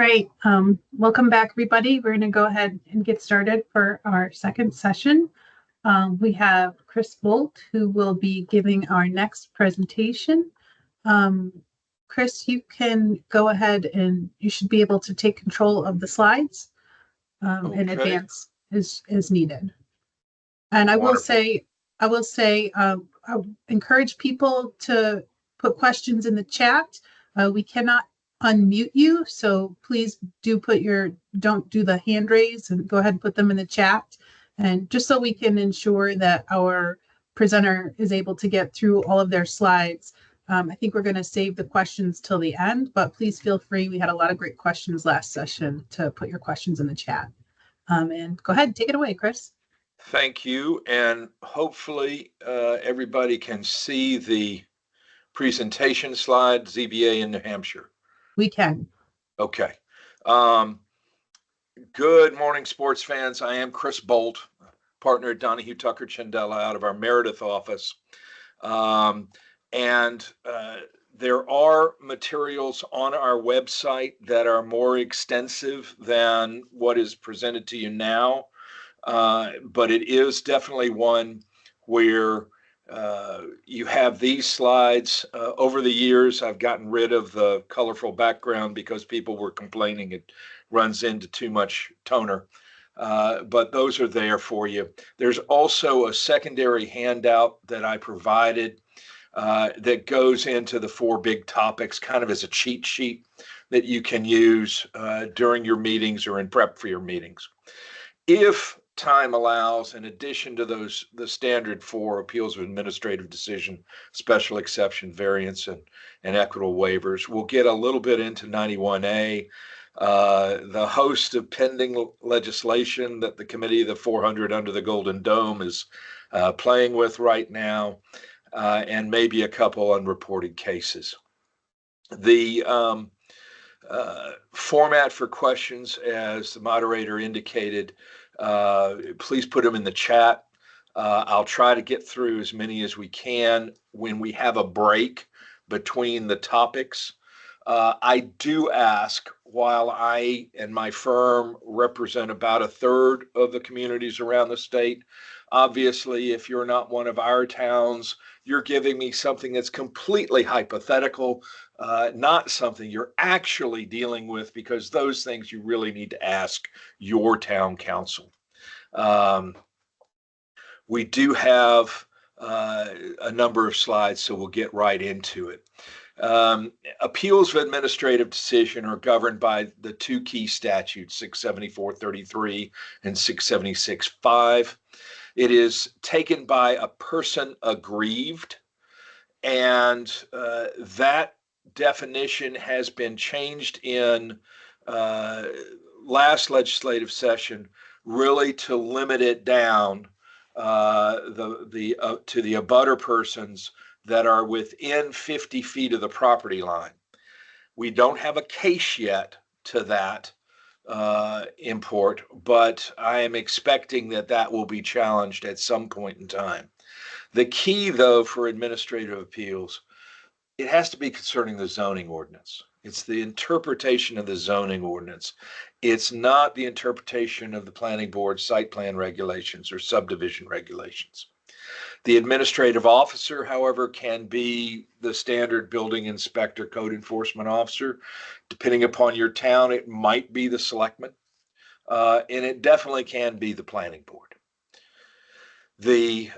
right. Welcome back, everybody. We're going to go ahead and get started for our second session. We have Chris Bolt, who will be giving our next presentation. Chris, you can go ahead and you should be able to take control of the slides in advance as needed. And I will say, I encourage people to put questions in the chat. We cannot unmute you, so please don't do the hand raise and go ahead and put them in the chat. And just so we can ensure that our presenter is able to get through all of their slides, I think we're going to save the questions till the end, but please feel free. We had a lot of great questions last session to put your questions in the chat. And go ahead, take it away, Chris. Thank you, and hopefully everybody can see the presentation slide, ZBA in New Hampshire. We can. Okay. Good morning, sports fans. I am Chris Bolt, partner at Donahue Tucker Chandela out of our Meredith office. There are materials on our website that are more extensive than what is presented to you now. But it is definitely one where you have these slides. Over the years, I've gotten rid of the colorful background because people were complaining it runs into too much toner. But those are there for you. There's also a secondary handout that I provided that goes into the four big topics, kind of as a cheat sheet that you can use during your meetings or in prep for your meetings. If time allows, in addition to the standard four appeals of administrative decision, special exception, variance, and equitable waivers, we'll get a little bit into 91A, the host of pending legislation that the committee of the 400 under the Golden Dome is playing with right now, and maybe a couple unreported cases. The format for questions, as the moderator indicated, please put them in the chat. I'll try to get through as many as we can when we have a break between the topics. I do ask, while I and my firm represent about a third of the communities around the state, obviously, if you're not one of our towns, you're giving me something that's completely hypothetical, not something you're actually dealing with, because those things you really need to ask your town council. We do have a number of slides, so we'll get right into it. Appeals of administrative decision are governed by the two key statutes, 674-33 and 676-5. It is taken by a person aggrieved, and that definition has been changed in last legislative session, really to limit it down to the abutter persons that are within 50 feet of the property line. We don't have a case yet to that import, but I am expecting that will be challenged at some point in time. The key, though, for administrative appeals, it has to be concerning the zoning ordinance. It's the interpretation of the zoning ordinance. It's not the interpretation of the planning board site plan regulations or subdivision regulations. The administrative officer, however, can be the standard building inspector, code enforcement officer. Depending upon your town, it might be the selectman, and it definitely can be the planning board. The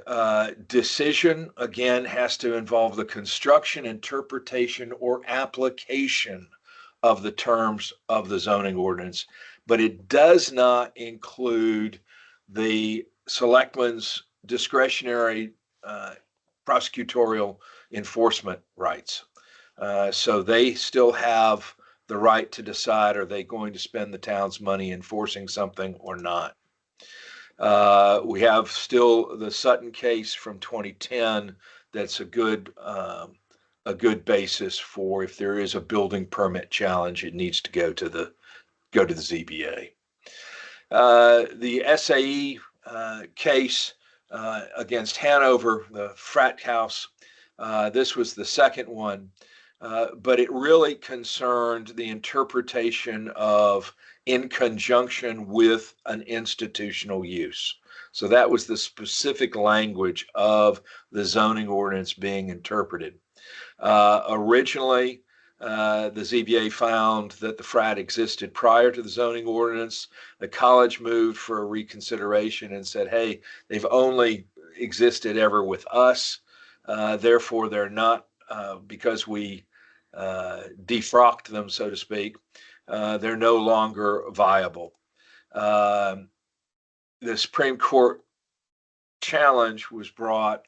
decision, again, has to involve the construction, interpretation, or application of the terms of the zoning ordinance, but it does not include the selectman's discretionary prosecutorial enforcement rights. So they still have the right to decide, are they going to spend the town's money enforcing something or not. We have still the Sutton case from 2010 that's a good basis for, if there is a building permit challenge, it needs to go to the ZBA. The SAE case against Hanover, the frat house, this was the second one. but it really concerned the interpretation of in conjunction with an institutional use. So that was the specific language of the zoning ordinance being interpreted. Originally, the ZBA found that the frat existed prior to the zoning ordinance. The college moved for a reconsideration and said, hey, they've only existed ever with us. Therefore, they're not, because we defrocked them, so to speak, they're no longer viable. The Supreme Court challenge was brought,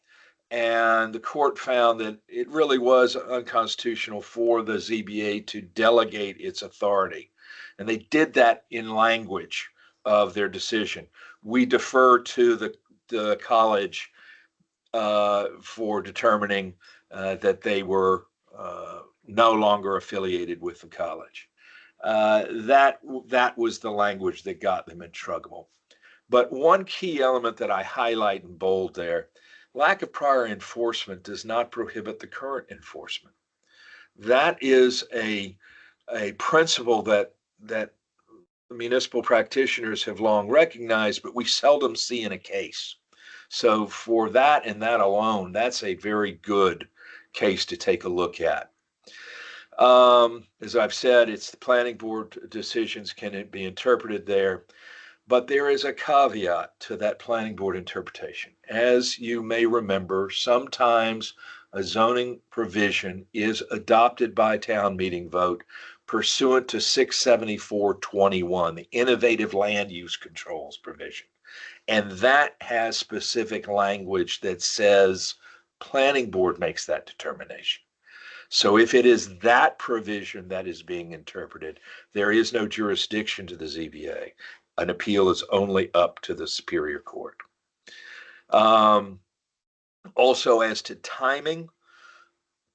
and the court found that it really was unconstitutional for the ZBA to delegate its authority. And they did that in language of their decision. We defer to the college for determining that they were no longer affiliated with the college. That was the language that got them in trouble. But one key element that I highlight in bold there, lack of prior enforcement does not prohibit the current enforcement. That is a principle that municipal practitioners have long recognized, but we seldom see in a case. So for that and that alone, that's a very good case to take a look at. As I've said, it's the planning board decisions can be interpreted there, but there is a caveat to that planning board interpretation. As you may remember, sometimes a zoning provision is adopted by town meeting vote pursuant to 674-21, the innovative land use controls provision. And that has specific language that says planning board makes that determination. So if it is that provision that is being interpreted, there is no jurisdiction to the ZBA. An appeal is only up to the Superior Court. Also, as to timing,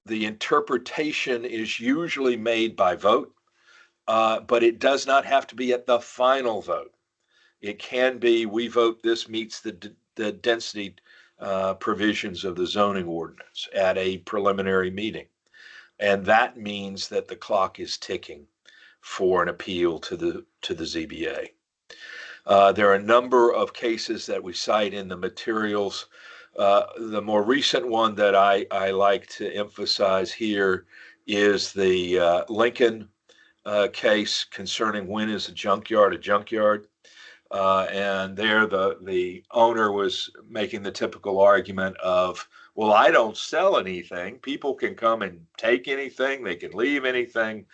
the interpretation is usually made by vote, but it does not have to be at the final vote. It can be, we vote this meets the density provisions of the zoning ordinance at a preliminary meeting. And that means that the clock is ticking for an appeal to the ZBA. There are a number of cases that we cite in the materials. The more recent one that I like to emphasize here is the Lincoln case concerning when is a junkyard. And there the owner was making the typical argument of, well, I don't sell anything. People can come and take anything. They can leave anything.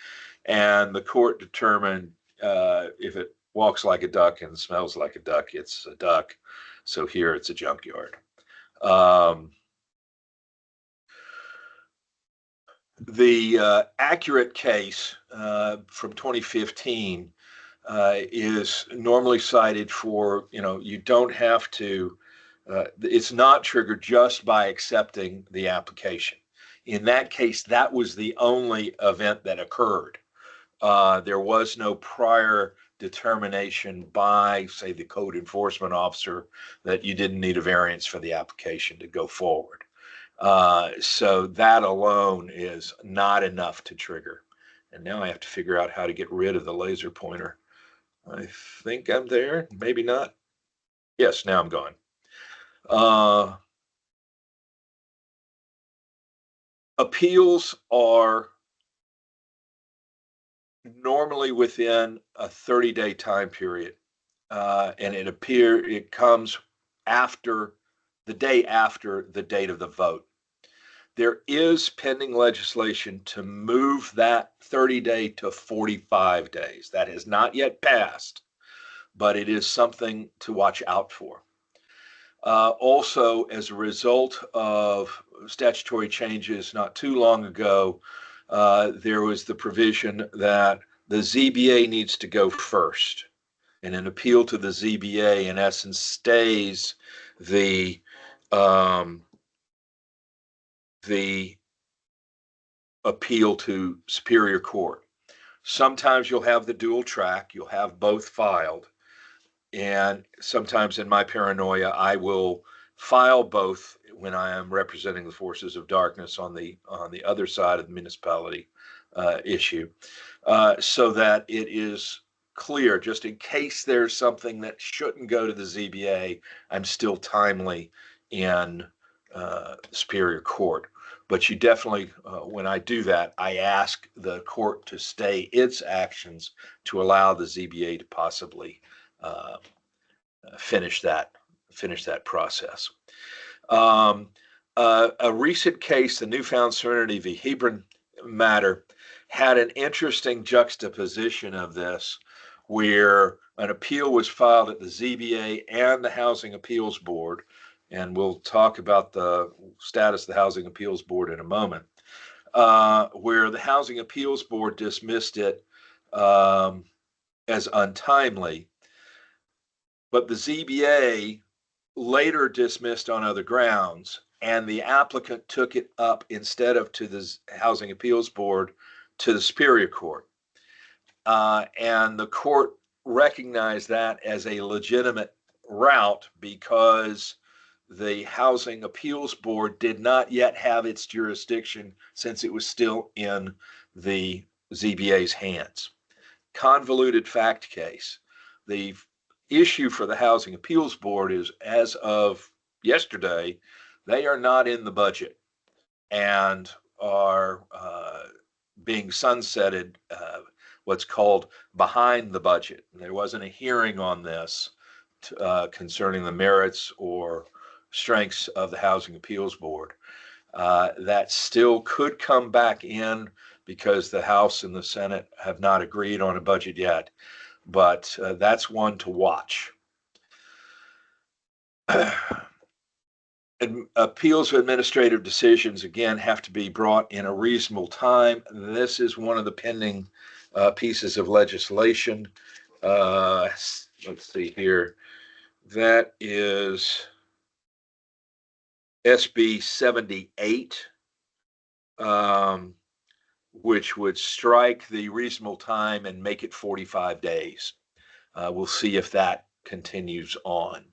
And the court determined if it walks like a duck and smells like a duck, it's a duck. So here it's a junkyard. The Accurate case from 2015 is normally cited for, you don't have to, it's not triggered just by accepting the application. In that case, that was the only event that occurred. There was no prior determination by, say, the code enforcement officer that you didn't need a variance for the application to go forward. So that alone is not enough to trigger. And now I have to figure out how to get rid of the laser pointer. I think I'm there, maybe not. Yes, now I'm gone. Appeals are normally within a 30-day time period, and it comes after the day after the date of the vote. There is pending legislation to move that 30-day to 45 days. That has not yet passed, but it is something to watch out for. Also, as a result of statutory changes not too long ago, there was the provision that the ZBA needs to go first. And an appeal to the ZBA, in essence, stays the appeal to Superior Court. Sometimes you'll have the dual track, you'll have both filed. And sometimes in my paranoia, I will file both when I am representing the forces of darkness on the other side of the municipality issue, so that it is clear, just in case there's something that shouldn't go to the ZBA, I'm still timely in Superior Court. But you definitely, when I do that, I ask the court to stay its actions to allow the ZBA to possibly finish that process. A recent case, the Newfound Serenity v. Hebron matter, had an interesting juxtaposition of this, where an appeal was filed at the ZBA and the Housing Appeals Board, and we'll talk about the status of the Housing Appeals Board in a moment, where the Housing Appeals Board dismissed it as untimely, but the ZBA later dismissed on other grounds, and the applicant took it up instead of to the Housing Appeals Board to the Superior Court. And the court recognized that as a legitimate route because the Housing Appeals Board did not yet have its jurisdiction since it was still in the ZBA's hands. Convoluted fact case. The issue for the Housing Appeals Board is, as of yesterday, they are not in the budget and are being sunsetted, what's called behind the budget. There wasn't a hearing on this concerning the merits or strengths of the Housing Appeals Board. That still could come back in because the House and the Senate have not agreed on a budget yet, but that's one to watch. Appeals of administrative decisions, again, have to be brought in a reasonable time. This is one of the pending pieces of legislation. Let's see here. That is SB 78, which would strike the reasonable time and make it 45 days. We'll see if that continues on.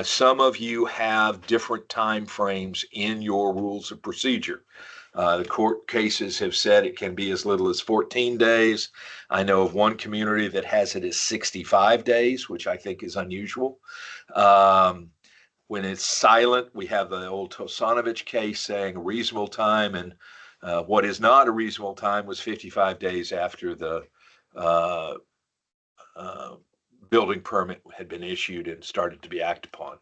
Some of you have different time frames in your rules of procedure. The court cases have said it can be as little as 14 days. I know of one community that has it as 65 days, which I think is unusual. When it's silent, we have the old Tosanovich case saying reasonable time, and what is not a reasonable time was 55 days after the building permit had been issued and started to be acted upon.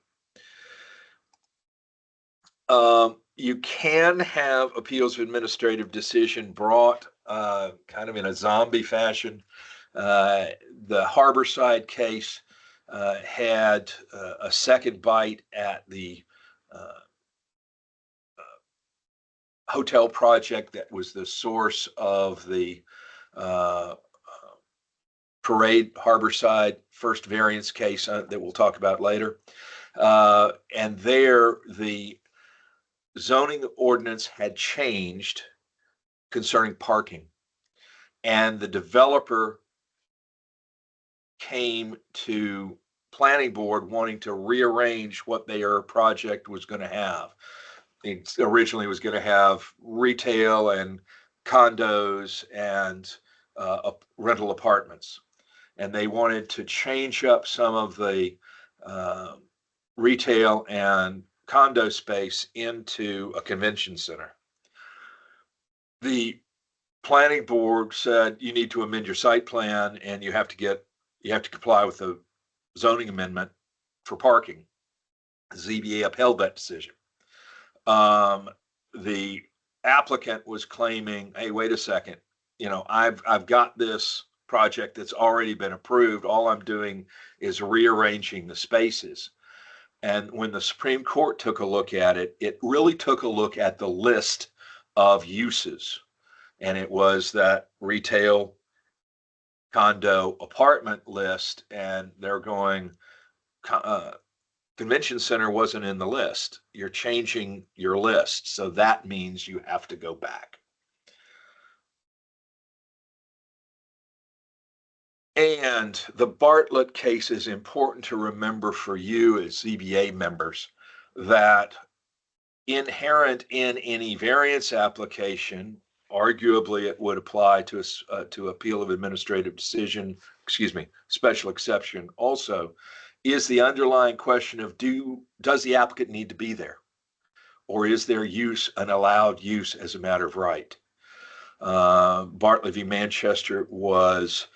You can have appeals of administrative decision brought kind of in a zombie fashion. The Harborside case had a second bite at the hotel project that was the source of the Parade Harborside first variance case that we'll talk about later. And there, the zoning ordinance had changed concerning parking, and the developer came to planning board wanting to rearrange what their project was going to have. It originally was going to have retail and condos and rental apartments, and they wanted to change up some of the retail and condo space into a convention center. The planning board said you need to amend your site plan and you have to comply with the zoning amendment for parking. ZBA upheld that decision. The applicant was claiming, hey, wait a second, I've got this project that's already been approved. All I'm doing is rearranging the spaces. And when the Supreme Court took a look at it, it really took a look at the list of uses. And it was that retail, condo, apartment list. And they're going, convention center wasn't in the list. You're changing your list. So that means you have to go back. And the Bartlett case is important to remember for you as ZBA members, that inherent in any variance application, arguably it would apply to appeal of administrative decision, special exception also, is the underlying question of does the applicant need to be there? Or is their use an allowed use as a matter of right? Bartley v. Manchester was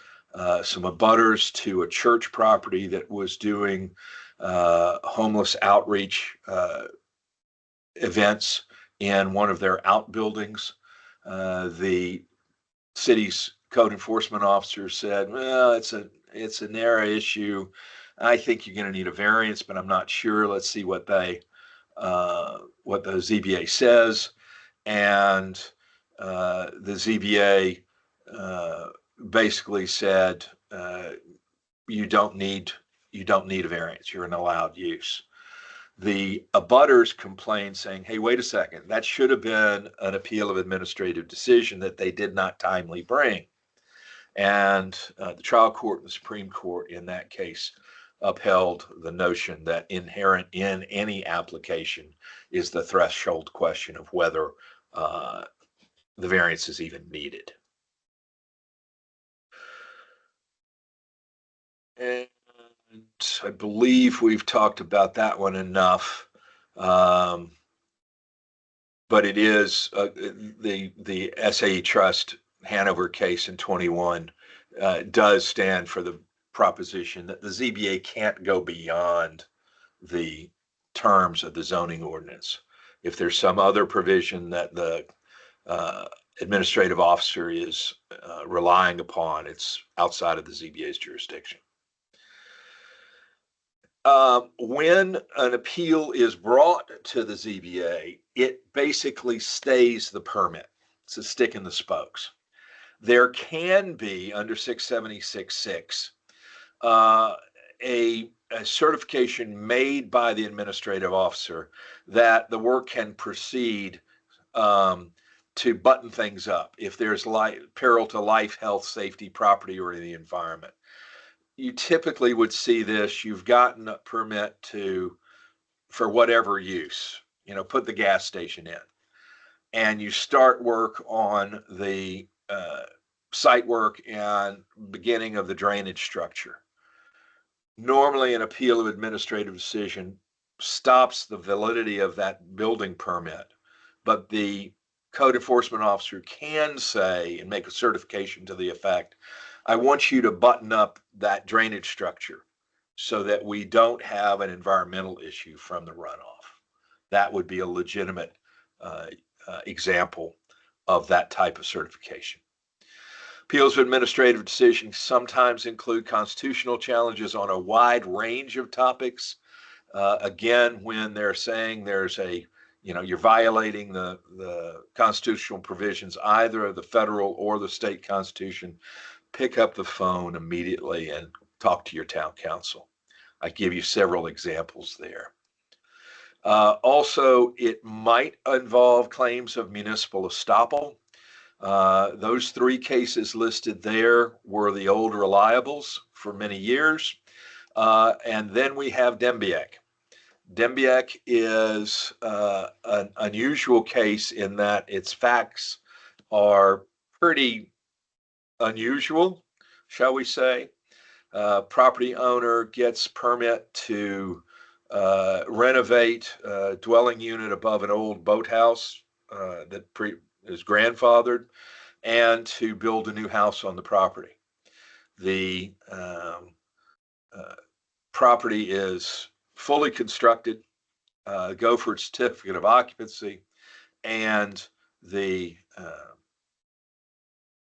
some abutters to a church property that was doing homeless outreach events in one of their outbuildings. The city's code enforcement officer said, well, it's a narrow issue. I think you're going to need a variance, but I'm not sure. Let's see what the ZBA says. And the ZBA basically said, you don't need a variance. You're an allowed use. The abutters complained saying, hey, wait a second, that should have been an appeal of administrative decision that they did not timely bring. And the trial court and the Supreme Court in that case upheld the notion that inherent in any application is the threshold question of whether the variance is even needed. And I believe we've talked about that one enough. But it is the SAE Trust Hanover case in 21 does stand for the proposition that the ZBA can't go beyond the terms of the zoning ordinance. If there's some other provision that the administrative officer is relying upon, it's outside of the ZBA's jurisdiction. When an appeal is brought to the ZBA, it basically stays the permit. It's a stick in the spokes. There can be, under 676.6, a certification made by the administrative officer that the work can proceed to button things up if there's peril to life, health, safety, property, or the environment. You typically would see this. You've gotten a permit for whatever use, put the gas station in, and you start work on the site work and beginning of the drainage structure. Normally, an appeal of administrative decision stops the validity of that building permit, but the code enforcement officer can say and make a certification to the effect, I want you to button up that drainage structure so that we don't have an environmental issue from the runoff. That would be a legitimate example of that type of certification. Appeals of administrative decisions sometimes include constitutional challenges on a wide range of topics. Again, when they're saying there's you're violating the constitutional provisions, either of the federal or the state constitution, pick up the phone immediately and talk to your town council. I give you several examples there. Also, it might involve claims of municipal estoppel. Those three cases listed there were the old reliables for many years. And then we have Dembiak. Dembiak is an unusual case in that its facts are pretty unusual, shall we say. Property owner gets permit to renovate a dwelling unit above an old boathouse that is grandfathered, and to build a new house on the property. The property is fully constructed, go for its certificate of occupancy, and the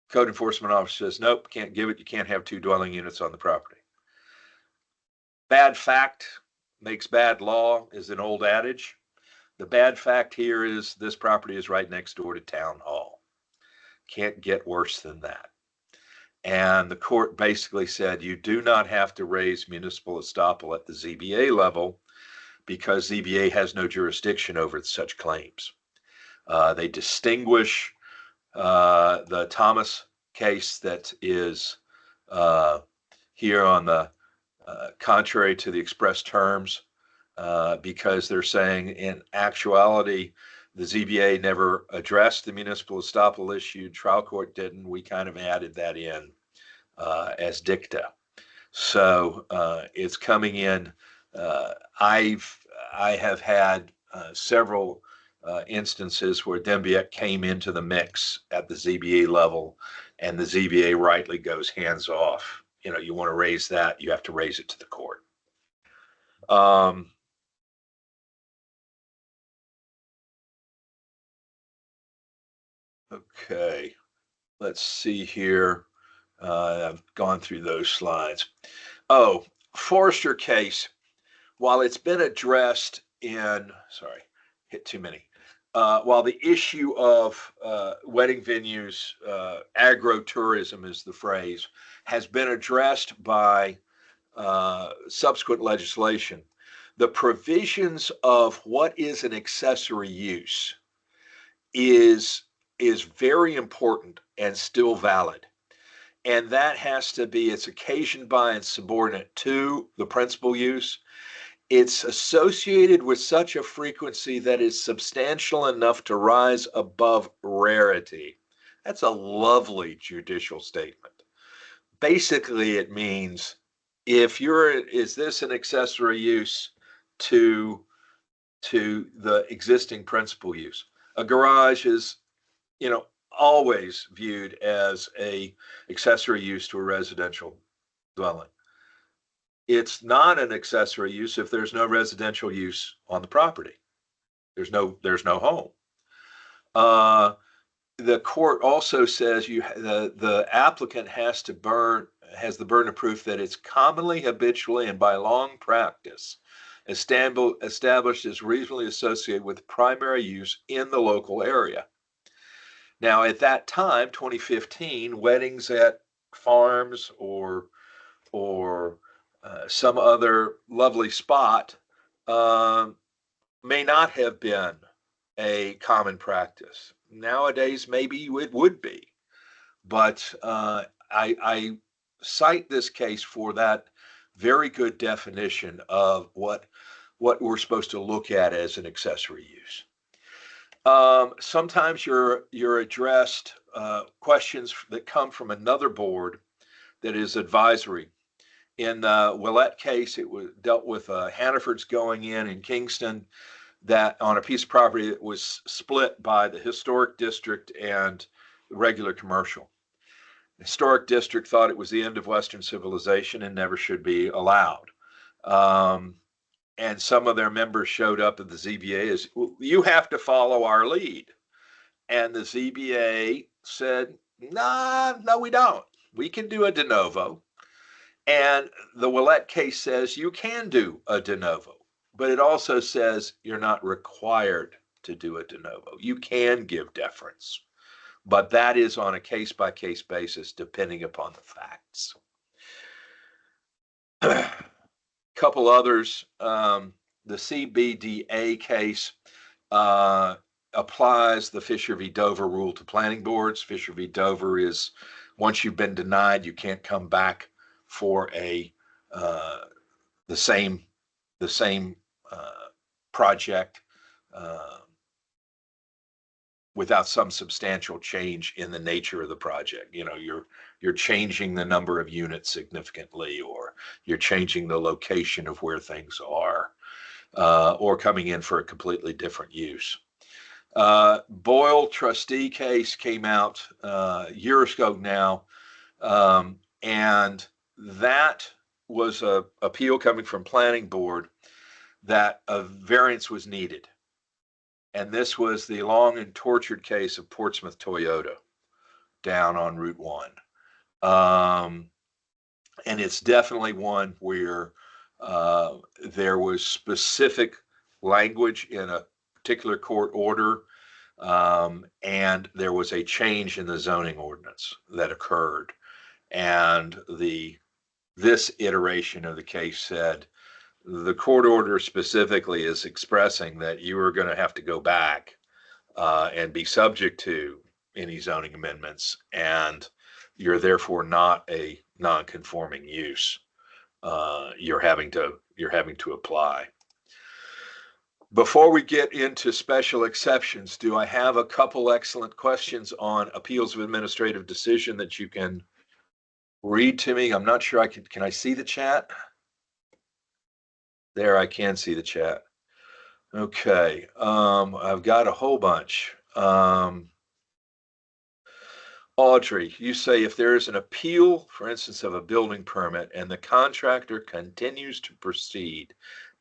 code enforcement officer says, nope, can't give it. You can't have two dwelling units on the property. Bad fact makes bad law is an old adage. The bad fact here is this property is right next door to town hall. Can't get worse than that. And the court basically said you do not have to raise municipal estoppel at the ZBA level because ZBA has no jurisdiction over such claims. They distinguish the Thomas case that is here on the contrary to the express terms because they're saying in actuality, the ZBA never addressed the municipal estoppel issue. Trial court didn't. We kind of added that in as dicta. So it's coming in. I have had several instances where Dembiek came into the mix at the ZBA level, and the ZBA rightly goes hands off. You know, you want to raise that, you have to raise it to the court. Okay, let's see here. I've gone through those slides. Oh, Forrester case, while it's been addressed in, sorry, hit too many. While the issue of wedding venues, agro-tourism is the phrase, has been addressed by subsequent legislation, the provisions of what is an accessory use is very important and still valid. And that has to be, it's occasioned by and subordinate to the principal use. It's associated with such a frequency that is substantial enough to rise above rarity. That's a lovely judicial statement. Basically, it means is this an accessory use to the existing principal use? A garage is, you know, always viewed as a accessory use to a residential dwelling. It's not an accessory use if there's no residential use on the property. There's no home. The court also says the applicant has the burden of proof that it's commonly, habitually, and by long practice established as reasonably associated with primary use in the local area. Now, at that time, 2015, weddings at farms or some other lovely spot may not have been a common practice. Nowadays, maybe it would be, but I cite this case for that very good definition of what we're supposed to look at as an accessory use. Sometimes you're addressed questions that come from another board that is advisory. In the Willett case, it was dealt with Hannaford's going in Kingston, that on a piece of property that was split by the historic district and regular commercial. The historic district thought it was the end of Western civilization and never should be allowed. And some of their members showed up at the ZBA as, you have to follow our lead. And the ZBA said, no, we don't. We can do a de novo. And the Willett case says you can do a de novo, but it also says you're not required to do a de novo. You can give deference, but that is on a case-by-case basis depending upon the facts. Couple others, the CBDA case applies the Fisher v. Dover rule to planning boards. Fisher v. Dover is, once you've been denied, you can't come back for the same project without some substantial change in the nature of the project. You know, you're changing the number of units significantly, or you're changing the location of where things are, or coming in for a completely different use. Boyle trustee case came out a year ago now, and that was a appeal coming from planning board that a variance was needed. And this was the long and tortured case of Portsmouth Toyota down on Route 1. And it's definitely one where there was specific language in a particular court order, and there was a change in the zoning ordinance that occurred. And this iteration of the case said the court order specifically is expressing that you are going to have to go back and be subject to any zoning amendments, and you're therefore not a non-conforming use. You're having to apply. Before we get into special exceptions, do I have a couple excellent questions on appeals of administrative decision that you can read to me? I'm not sure I can I see the chat? There, I can see the chat. Okay, I've got a whole bunch. Audrey, you say if there is an appeal, for instance, of a building permit and the contractor continues to proceed,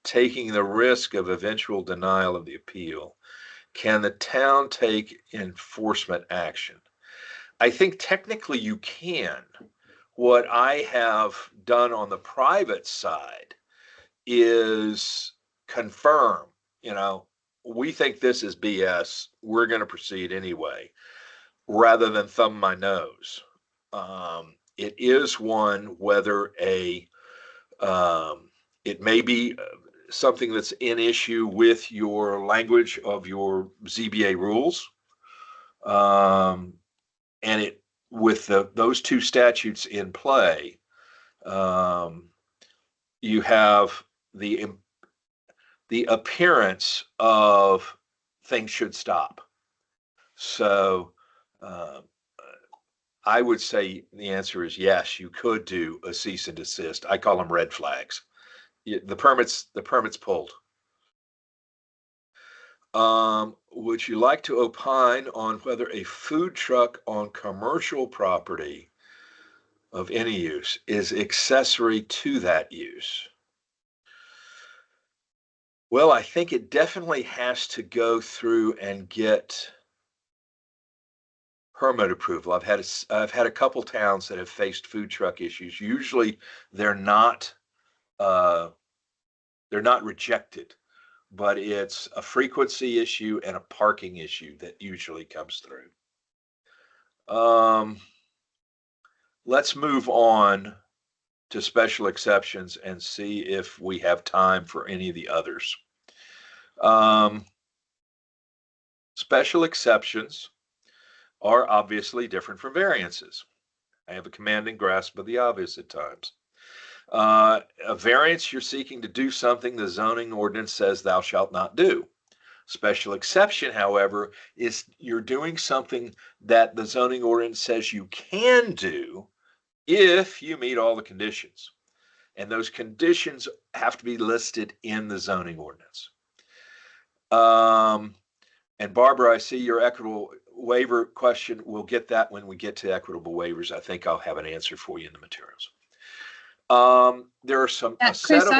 taking the risk of eventual denial of the appeal, can the town take enforcement action? I think technically you can. What I have done on the private side is confirm, we think this is BS. We're going to proceed anyway, rather than thumb my nose. It is one whether it may be something that's in issue with your language of your ZBA rules. And it with those two statutes in play, you have the appearance of things should stop. So I would say the answer is yes, you could do a cease and desist. I call them red flags. The permit's pulled. Would you like to opine on whether a food truck on commercial property of any use is accessory to that use? Well, I think it definitely has to go through and get permit approval. I've had a couple towns that have faced food truck issues. Usually they're not rejected, but it's a frequency issue and a parking issue that usually comes through. Let's move on to special exceptions and see if we have time for any of the others. Special exceptions are obviously different from variances. I have a commanding grasp of the obvious at times. A variance, you're seeking to do something the zoning ordinance says thou shalt not do. Special exception, however, is you're doing something that the zoning ordinance says you can do if you meet all the conditions. And those conditions have to be listed in the zoning ordinance. And Barbara, I see your equitable waiver question. We'll get that when we get to equitable waivers. I think I'll have an answer for you in the materials. There are some Chris,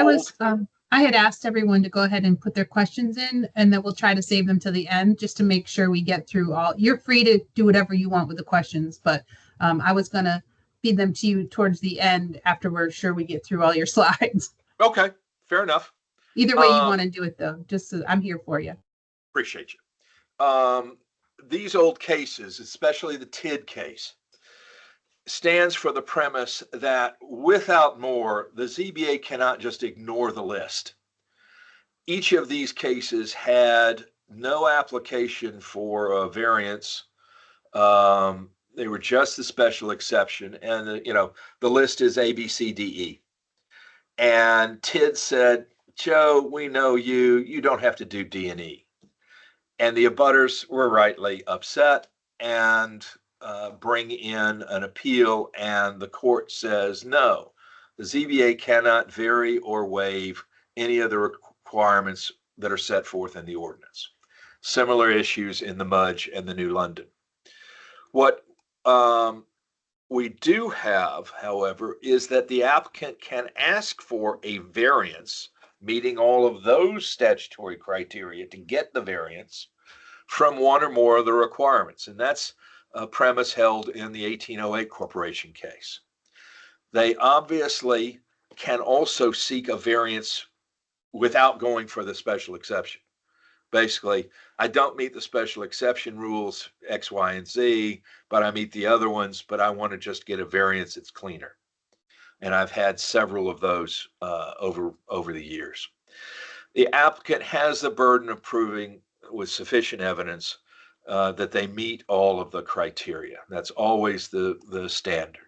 I had asked everyone to go ahead and put their questions in, and then we'll try to save them to the end just to make sure we get through all. You're free to do whatever you want with the questions, but I was going to feed them to you towards the end after we're sure we get through all your slides. Okay, fair enough. Either way you want to do it, though, just so I'm here for you. Appreciate you. These old cases, especially the TID case, stands for the premise that without more, the ZBA cannot just ignore the list. Each of these cases had no application for a variance. They were just the special exception, and the list is A, B, C, D, E. And TID said, Joe, we know you don't have to do D and E. And the abutters were rightly upset and bring in an appeal, and the court says, no, the ZBA cannot vary or waive any of the requirements that are set forth in the ordinance. Similar issues in the Mudge and the New London. What we do have, however, is that the applicant can ask for a variance meeting all of those statutory criteria to get the variance from one or more of the requirements. And that's a premise held in the 1808 Corporation case. They obviously can also seek a variance without going for the special exception. Basically, I don't meet the special exception rules X, Y, and Z, but I meet the other ones, but I want to just get a variance that's cleaner. And I've had several of those over the years. The applicant has the burden of proving with sufficient evidence that they meet all of the criteria. That's always the standard.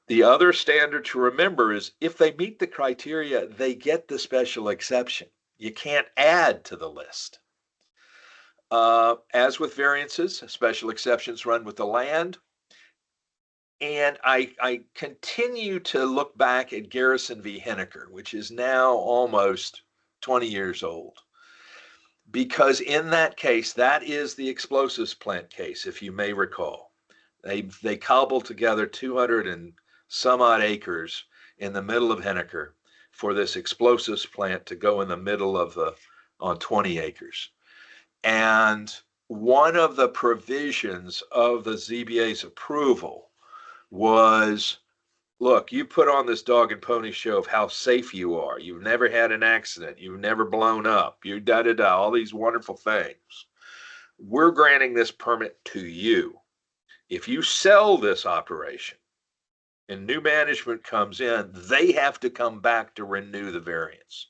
The other standard to remember is if they meet the criteria, they get the special exception. You can't add to the list. As with variances, special exceptions run with the land. And I continue to look back at Garrison v. Henniker, which is now almost 20 years old. Because in that case, that is the explosives plant case, if you may recall. They cobbled together 200 and some odd acres in the middle of Henniker for this explosives plant to go in the middle of on 20 acres. And one of the provisions of the ZBA's approval was, look, you put on this dog and pony show of how safe you are. You've never had an accident. You've never blown up. You da-da-da, all these wonderful things. We're granting this permit to you. If you sell this operation and new management comes in, they have to come back to renew the variance.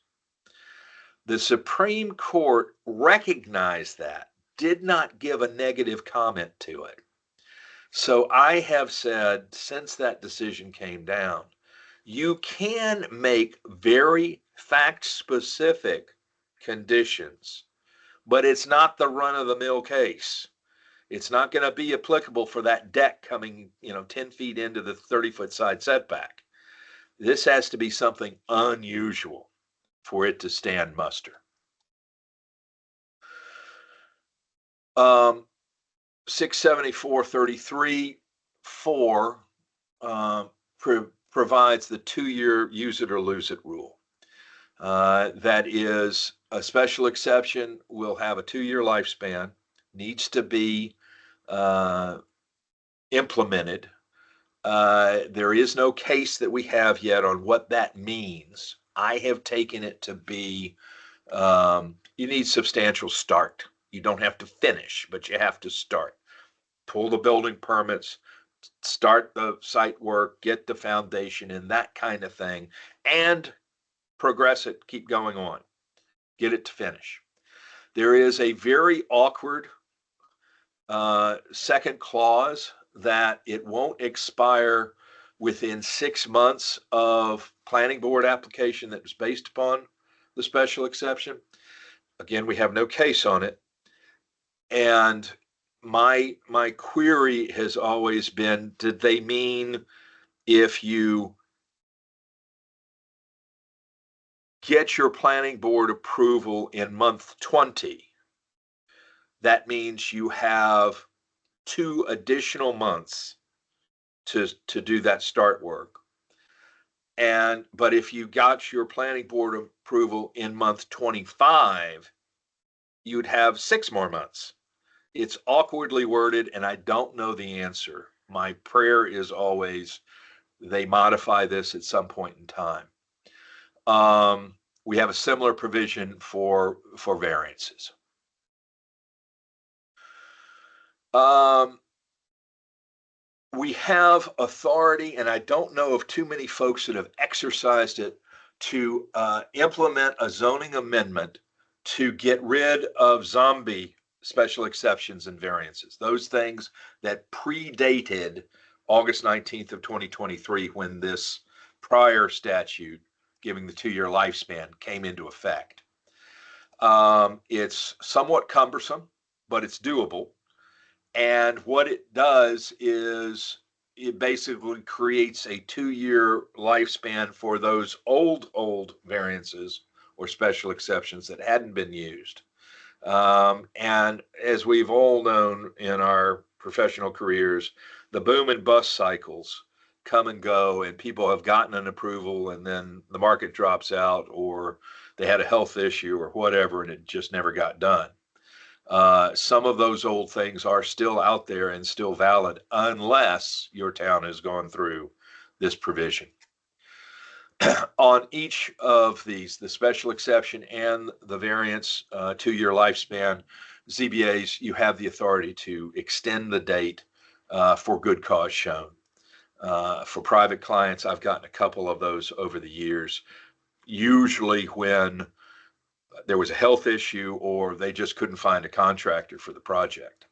The Supreme Court recognized that, did not give a negative comment to it. So I have said, since that decision came down, you can make very fact-specific conditions, but it's not the run-of-the-mill case. It's not going to be applicable for that deck coming, 10 feet into the 30-foot side setback. This has to be something unusual for it to stand muster. 674.33.4 provides the 2-year use it or lose it rule. That is, a special exception will have a 2-year lifespan, needs to be implemented. There is no case that we have yet on what that means. I have taken it to be you need substantial start. You don't have to finish, but you have to start. Pull the building permits, start the site work, get the foundation in, that kind of thing, and progress it, keep going on, get it to finish. There is a very awkward second clause that it won't expire within 6 months of planning board application that was based upon the special exception. Again, we have no case on it. And my query has always been, did they mean if you get your planning board approval in month 20, that means you have 2 additional months to do that start work. But if you got your planning board approval in month 25, you'd have 6 more months. It's awkwardly worded, and I don't know the answer. My prayer is always they modify this at some point in time. We have a similar provision for variances. We have authority, and I don't know of too many folks that have exercised it, to implement a zoning amendment to get rid of zombie special exceptions and variances, those things that predated August 19th of 2023, when this prior statute giving the 2-year lifespan came into effect. It's somewhat cumbersome, but it's doable. And what it does is it basically creates a 2-year lifespan for those old variances or special exceptions that hadn't been used. And as we've all known in our professional careers, the boom and bust cycles come and go, and people have gotten an approval and then the market drops out, or they had a health issue or whatever, and it just never got done. Some of those old things are still out there and still valid unless your town has gone through this provision. On each of these, the special exception and the variance 2-year lifespan, ZBAs, you have the authority to extend the date for good cause shown. For private clients, I've gotten a couple of those over the years, usually when there was a health issue or they just couldn't find a contractor for the project.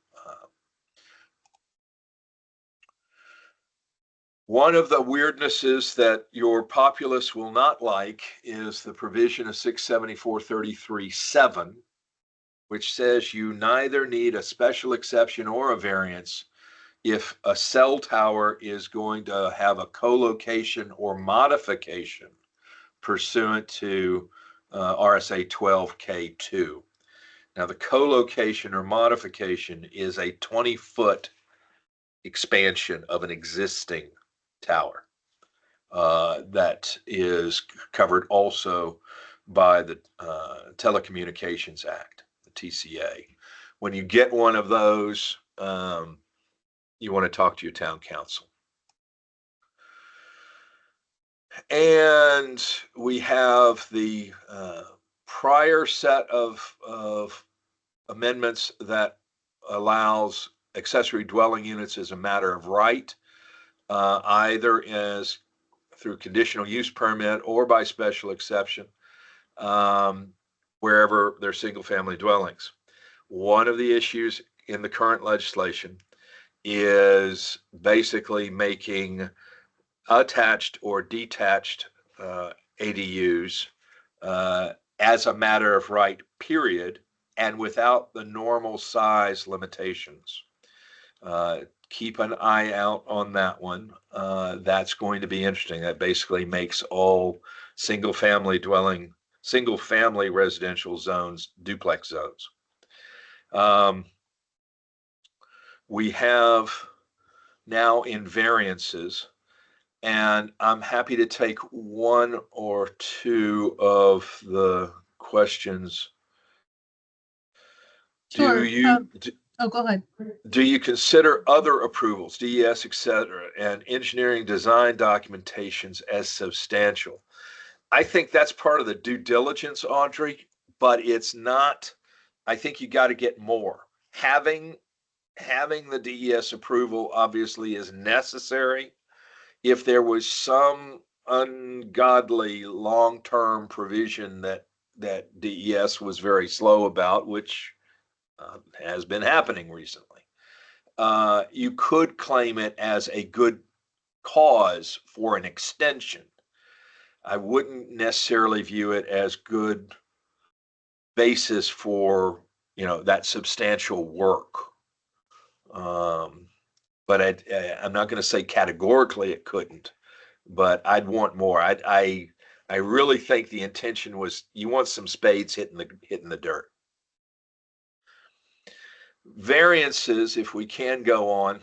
One of the weirdnesses that your populace will not like is the provision of 674-33-7, which says you neither need a special exception or a variance if a cell tower is going to have a co-location or modification pursuant to RSA 12K2. Now, the co-location or modification is a 20-foot expansion of an existing tower that is covered also by the Telecommunications Act, the TCA. When you get one of those, you want to talk to your town council. And we have the prior set of amendments that allows accessory dwelling units as a matter of right, either as through conditional use permit or by special exception, wherever they're single family dwellings. One of the issues in the current legislation is basically making attached or detached ADUs as a matter of right, period, and without the normal size limitations. Keep an eye out on that one. That's going to be interesting. That basically makes all single family residential zones duplex zones. We have now in variances, and I'm happy to take one or two of the questions. Sure. Go ahead. Do you consider other approvals, DES, et cetera, and engineering design documentations as substantial? I think that's part of the due diligence, Audrey, but it's not. I think you got to get more. Having the DES approval obviously is necessary. If there was some ungodly long-term provision that DES was very slow about, which has been happening recently, you could claim it as a good cause for an extension. I wouldn't necessarily view it as good basis for, that substantial work. But I'm not going to say categorically it couldn't, but I'd want more. I really think the intention was you want some spades hitting the dirt. Variances, if we can go on.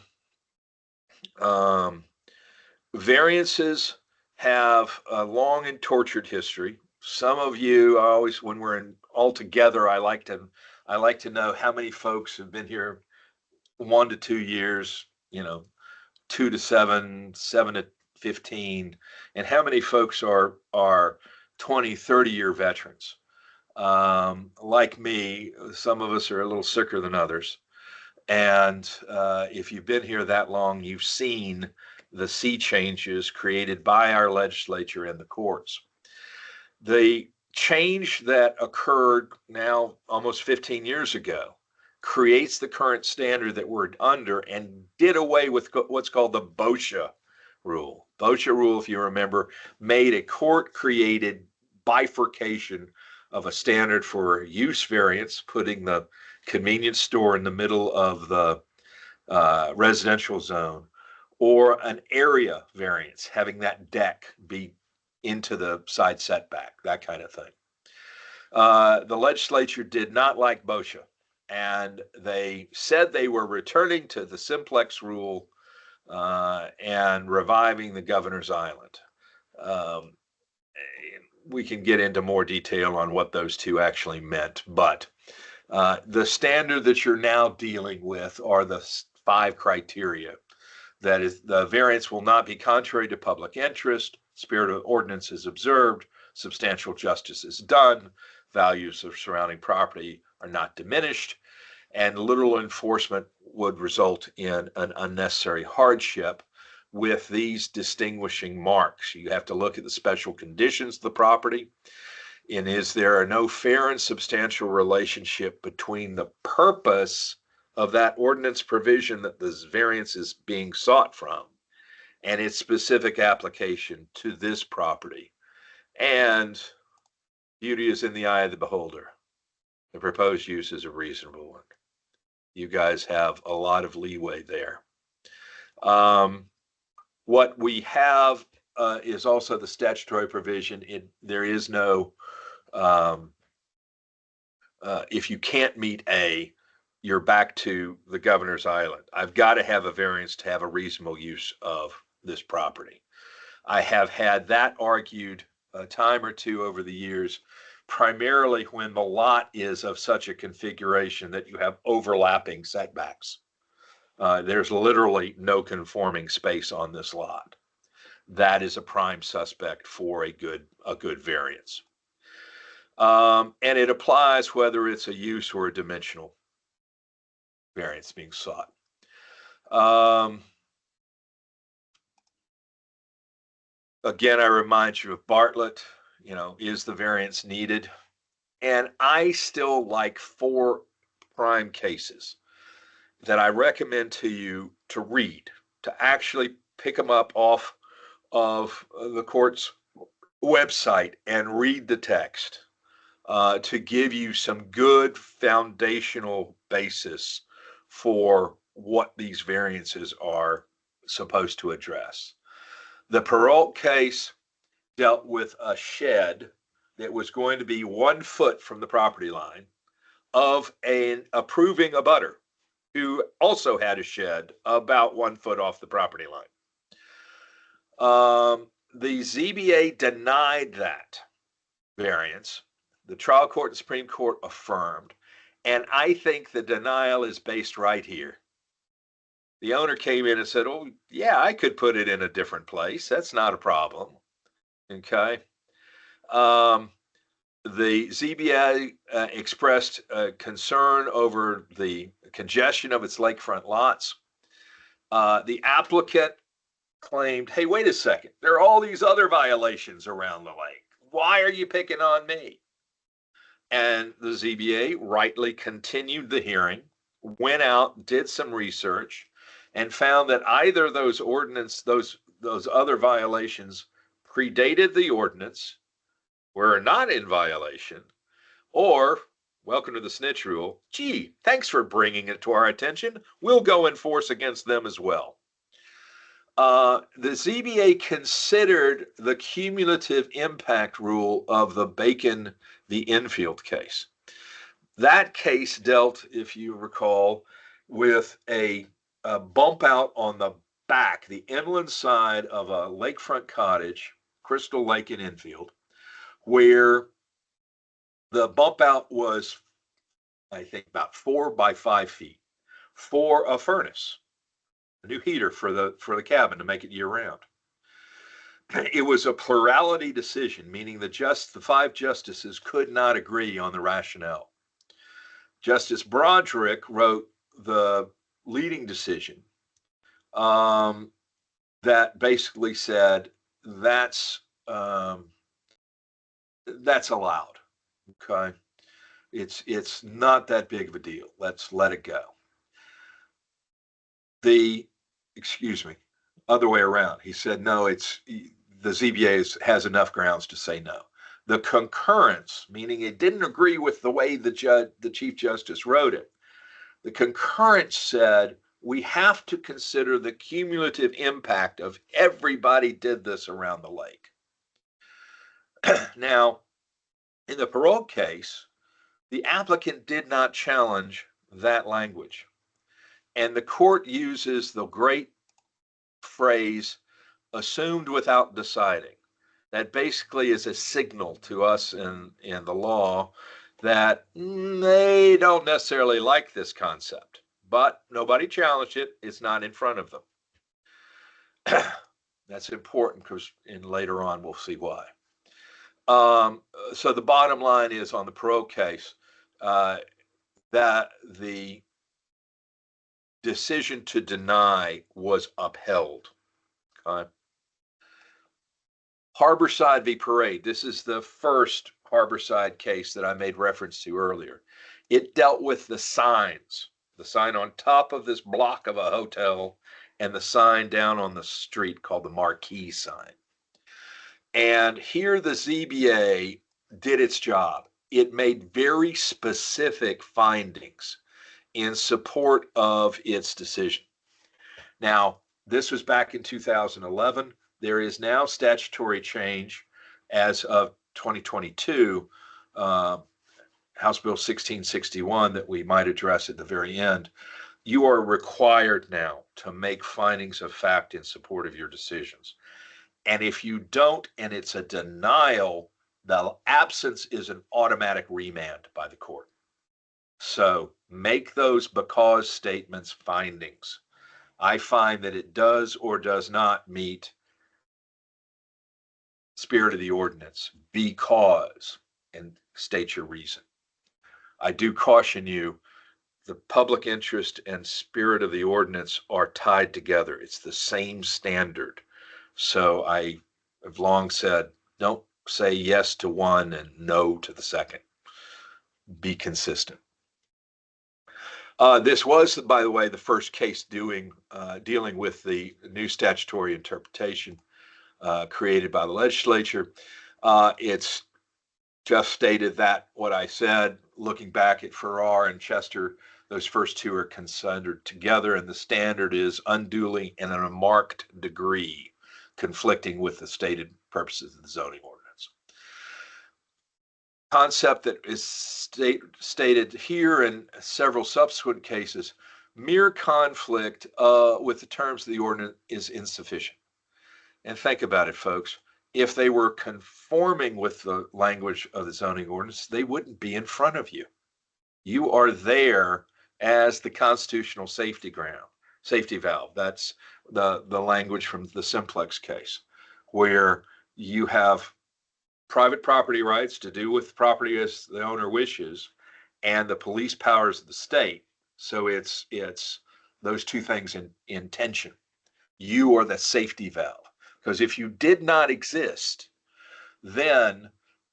Variances have a long and tortured history. Some of you always, when we're all together, I like to know how many folks have been here 1 to 2 years, 2 to 7, 7 to 15, and how many folks are 20, 30-year veterans. Like me, some of us are a little sicker than others. And if you've been here that long, you've seen the sea changes created by our legislature and the courts. The change that occurred now almost 15 years ago creates the current standard that we're under and did away with what's called the BOSHA rule. BOSHA rule, if you remember, made a court-created bifurcation of a standard for use variance, putting the convenience store in the middle of the residential zone, or an area variance, having that deck be into the side setback, that kind of thing. The legislature did not like BOSHA, and they said they were returning to the simplex rule and reviving the governor's island. We can get into more detail on what those two actually meant, but the standard that you're now dealing with are the 5 criteria. That is, the variance will not be contrary to public interest, spirit of ordinance is observed, substantial justice is done, values of surrounding property are not diminished, and literal enforcement would result in an unnecessary hardship with these distinguishing marks. You have to look at the special conditions of the property. And is there no fair and substantial relationship between the purpose of that ordinance provision that this variance is being sought from and its specific application to this property. And beauty is in the eye of the beholder. The proposed use is a reasonable one. You guys have a lot of leeway there. What we have is also the statutory provision. There is no, if you can't meet A, you're back to the governor's island. I've got to have a variance to have a reasonable use of this property. I have had that argued a time or two over the years, primarily when the lot is of such a configuration that you have overlapping setbacks. There's literally no conforming space on this lot. That is a prime suspect for a good variance. And it applies whether it's a use or a dimensional variance being sought. Again, I remind you of Bartlett, is the variance needed? And I still like 4 prime cases that I recommend to you to read, to actually pick them up off of the court's website and read the text to give you some good foundational basis for what these variances are supposed to address. The Perrault case dealt with a shed that was going to be 1 foot from the property line of an approving abutter who also had a shed about 1 foot off the property line. The ZBA denied that variance. The trial court and Supreme Court affirmed, and I think the denial is based right here. The owner came in and said, "Oh, yeah, I could put it in a different place. That's not a problem." Okay. The ZBA expressed concern over the congestion of its lakefront lots. The applicant claimed, "Hey, wait a second. There are all these other violations around the lake. Why are you picking on me?" And the ZBA rightly continued the hearing, went out, did some research, and found that either those other violations predated the ordinance, were not in violation, or, welcome to the snitch rule, gee, thanks for bringing it to our attention. We'll go enforce against them as well. The ZBA considered the cumulative impact rule of the Bacon v. Enfield case. That case dealt, if you recall, with a bump out on the back, the inland side of a lakefront cottage, Crystal Lake in Enfield, where the bump out was, I think, about 4 by 5 feet for a furnace, a new heater for the cabin to make it year round. It was a plurality decision, meaning the 5 justices could not agree on the rationale. Justice Broderick wrote the leading decision that basically said that's allowed. Okay, it's not that big of a deal. Let's let it go. Other way around. He said no. The ZBA has enough grounds to say no. The concurrence, meaning it didn't agree with the way the Chief Justice wrote it. The concurrence said we have to consider the cumulative impact of everybody did this around the lake. Now, in the Perrault case, the applicant did not challenge that language. And the court uses the great phrase, assumed without deciding. That basically is a signal to us in the law that they don't necessarily like this concept, but nobody challenged it. It's not in front of them. That's important because later on we'll see why. So the bottom line is on the Perrault case that the decision to deny was upheld. Okay. Harborside v. Parade. This is the first Harborside case that I made reference to earlier. It dealt with the signs, the sign on top of this block of a hotel and the sign down on the street called the marquee sign. And here the ZBA did its job. It made very specific findings in support of its decision. Now, this was back in 2011. There is now statutory change as of 2022, House Bill 1661, that we might address at the very end. You are required now to make findings of fact in support of your decisions. And if you don't, and it's a denial, the absence is an automatic remand by the court. So make those because statements findings. I find that it does or does not meet spirit of the ordinance because, and state your reason. I do caution you, the public interest and spirit of the ordinance are tied together. It's the same standard. So I have long said, don't say yes to one and no to the second. Be consistent. This was, by the way, the first case dealing with the new statutory interpretation created by the legislature. It's just stated that what I said, looking back at Farrar and Chester, those first two are considered together, and the standard is unduly and in a marked degree conflicting with the stated purposes of the zoning ordinance. Concept that is stated here in several subsequent cases, mere conflict with the terms of the ordinance is insufficient. And think about it, folks. If they were conforming with the language of the zoning ordinance, they wouldn't be in front of you. You are there as the constitutional safety valve. That's the language from the Simplex case, where you have private property rights to do with property as the owner wishes, and the police powers of the state. So it's those two things in tension. You are the safety valve. Because if you did not exist, then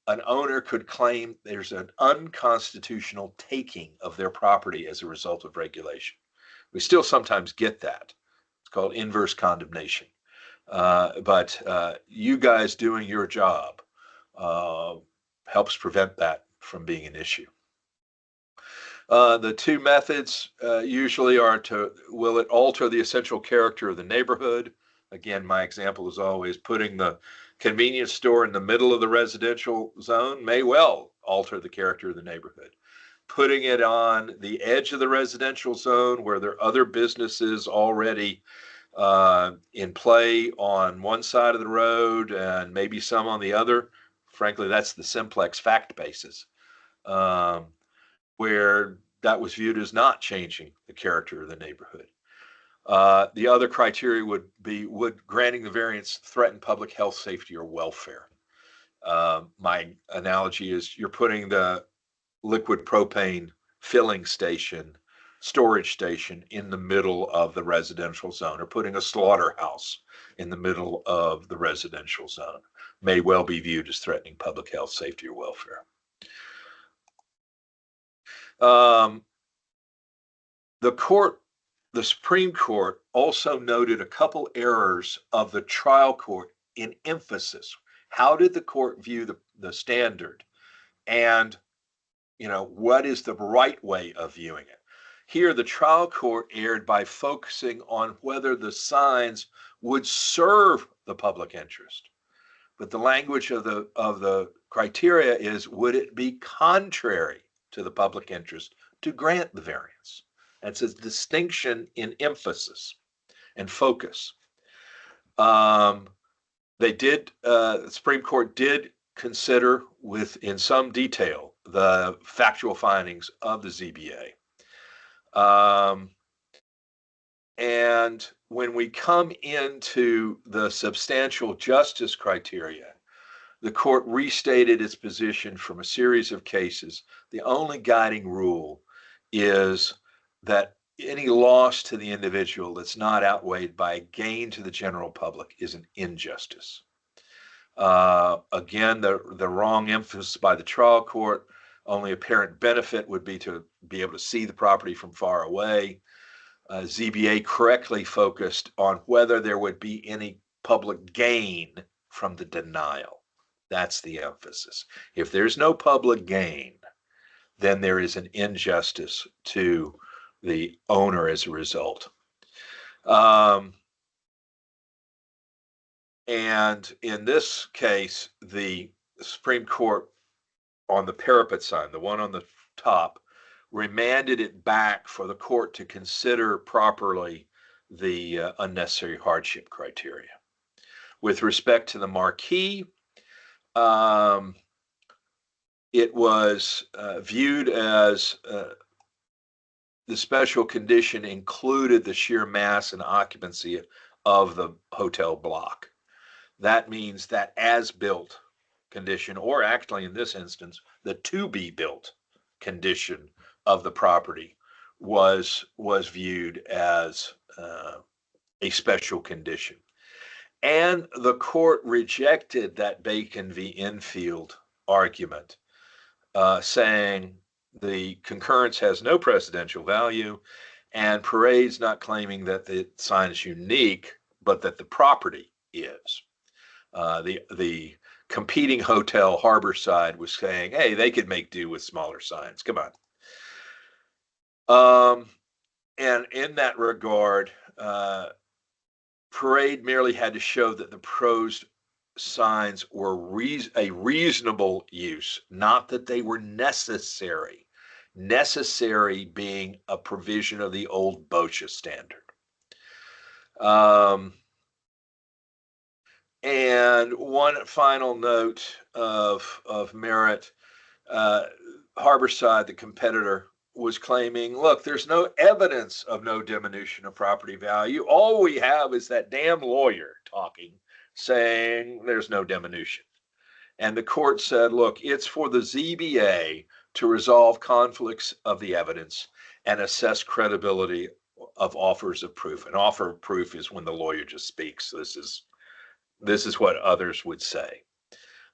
an owner could claim there's an unconstitutional taking of their property as a result of regulation. We still sometimes get that. It's called inverse condemnation. But you guys doing your job helps prevent that from being an issue. The two methods usually are will it alter the essential character of the neighborhood? Again, my example is always putting the convenience store in the middle of the residential zone may well alter the character of the neighborhood. Putting it on the edge of the residential zone where there are other businesses already in play on one side of the road and maybe some on the other. Frankly, that's the Simplex fact basis, where that was viewed as not changing the character of the neighborhood. The other criteria would be, would granting the variance threaten public health, safety, or welfare? My analogy is you're putting the liquid propane filling station, storage station in the middle of the residential zone, or putting a slaughterhouse in the middle of the residential zone. May well be viewed as threatening public health, safety, or welfare. The Supreme Court also noted a couple errors of the trial court in emphasis. How did the court view the standard? And, what is the right way of viewing it? Here, the trial court erred by focusing on whether the signs would serve the public interest. But the language of the criteria is, would it be contrary to the public interest to grant the variance? That's a distinction in emphasis and focus. The Supreme Court did consider in some detail the factual findings of the ZBA. And when we come into the substantial justice criteria, the court restated its position from a series of cases. The only guiding rule is that any loss to the individual that's not outweighed by a gain to the general public is an injustice. Again, the wrong emphasis by the trial court, only apparent benefit would be to be able to see the property from far away. ZBA correctly focused on whether there would be any public gain from the denial. That's the emphasis. If there's no public gain, then there is an injustice to the owner as a result. And in this case, the Supreme Court on the parapet sign, the one on the top, remanded it back for the court to consider properly the unnecessary hardship criteria. With respect to the marquee, it was viewed as the special condition included the sheer mass and occupancy of the hotel block. That means that as-built condition, or actually in this instance, the to-be-built condition of the property was viewed as a special condition. And the court rejected that Bacon v. Enfield argument, saying the concurrence has no precedential value, and Parade's not claiming that the sign is unique, but that the property is. The competing hotel, Harborside, was saying, hey, they could make do with smaller signs. Come on. And in that regard, Parade merely had to show that the proposed signs were a reasonable use, not that they were necessary. Necessary being a provision of the old BOSHA standard. And one final note of merit, Harborside, the competitor, was claiming, look, there's no evidence of no diminution of property value. All we have is that damn lawyer talking, saying there's no diminution. And the court said, look, it's for the ZBA to resolve conflicts of the evidence and assess credibility of offers of proof. An offer of proof is when the lawyer just speaks. This is what others would say.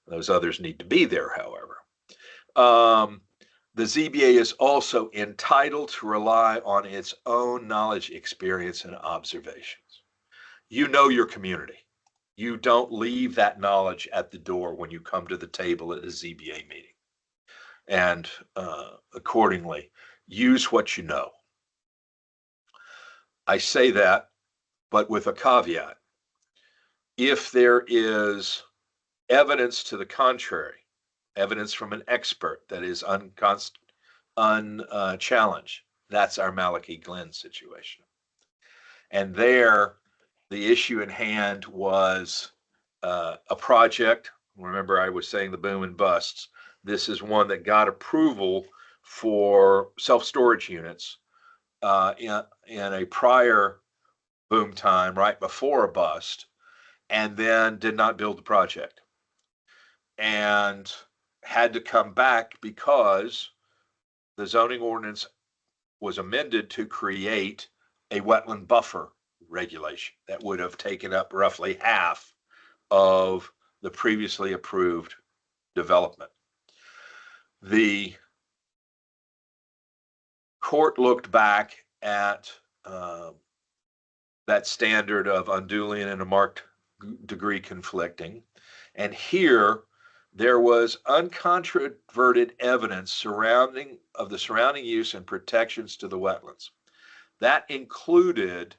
Those others need to be there, however. The ZBA is also entitled to rely on its own knowledge, experience, and observations. You know your community. You don't leave that knowledge at the door when you come to the table at a ZBA meeting. And accordingly, use what you know. I say that, but with a caveat. If there is evidence to the contrary, evidence from an expert that is unchallenged, that's our Malachi Glenn situation. And there, the issue in hand was a project. Remember, I was saying the boom and busts. This is one that got approval for self-storage units in a prior boom time, right before a bust, and then did not build the project and had to come back because the zoning ordinance was amended to create a wetland buffer regulation that would have taken up roughly half of the previously approved development. The court looked back at that standard of unduly and in a marked degree conflicting, and here there was uncontroverted evidence of the surrounding use and protections to the wetlands. That included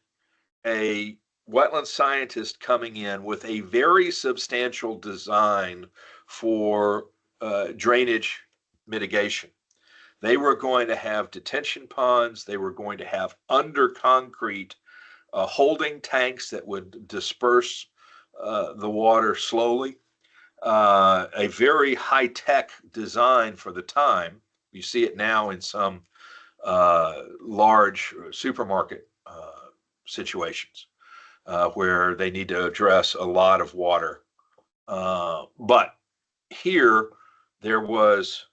a wetland scientist coming in with a very substantial design for drainage mitigation. They were going to have detention ponds. They were going to have under concrete holding tanks that would disperse the water slowly. A very high-tech design for the time. You see it now in some large supermarket situations where they need to address a lot of water. But here, there was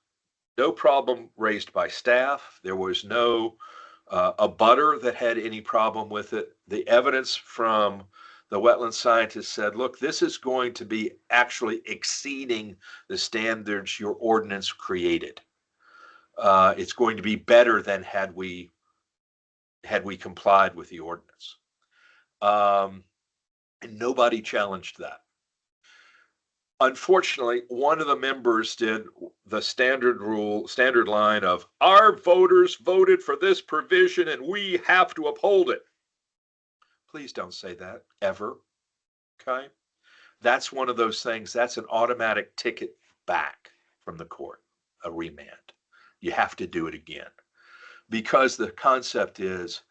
no problem raised by staff. There was no abutter that had any problem with it. The evidence from the wetland scientist said, look, this is going to be actually exceeding the standards your ordinance created. It's going to be better than had we had we complied with the ordinance. And nobody challenged that. Unfortunately, one of the members did the standard line of, our voters voted for this provision and we have to uphold it. Please don't say that ever. Okay? That's one of those things, that's an automatic ticket back from the court, a remand. You have to do it again. Because the concept is,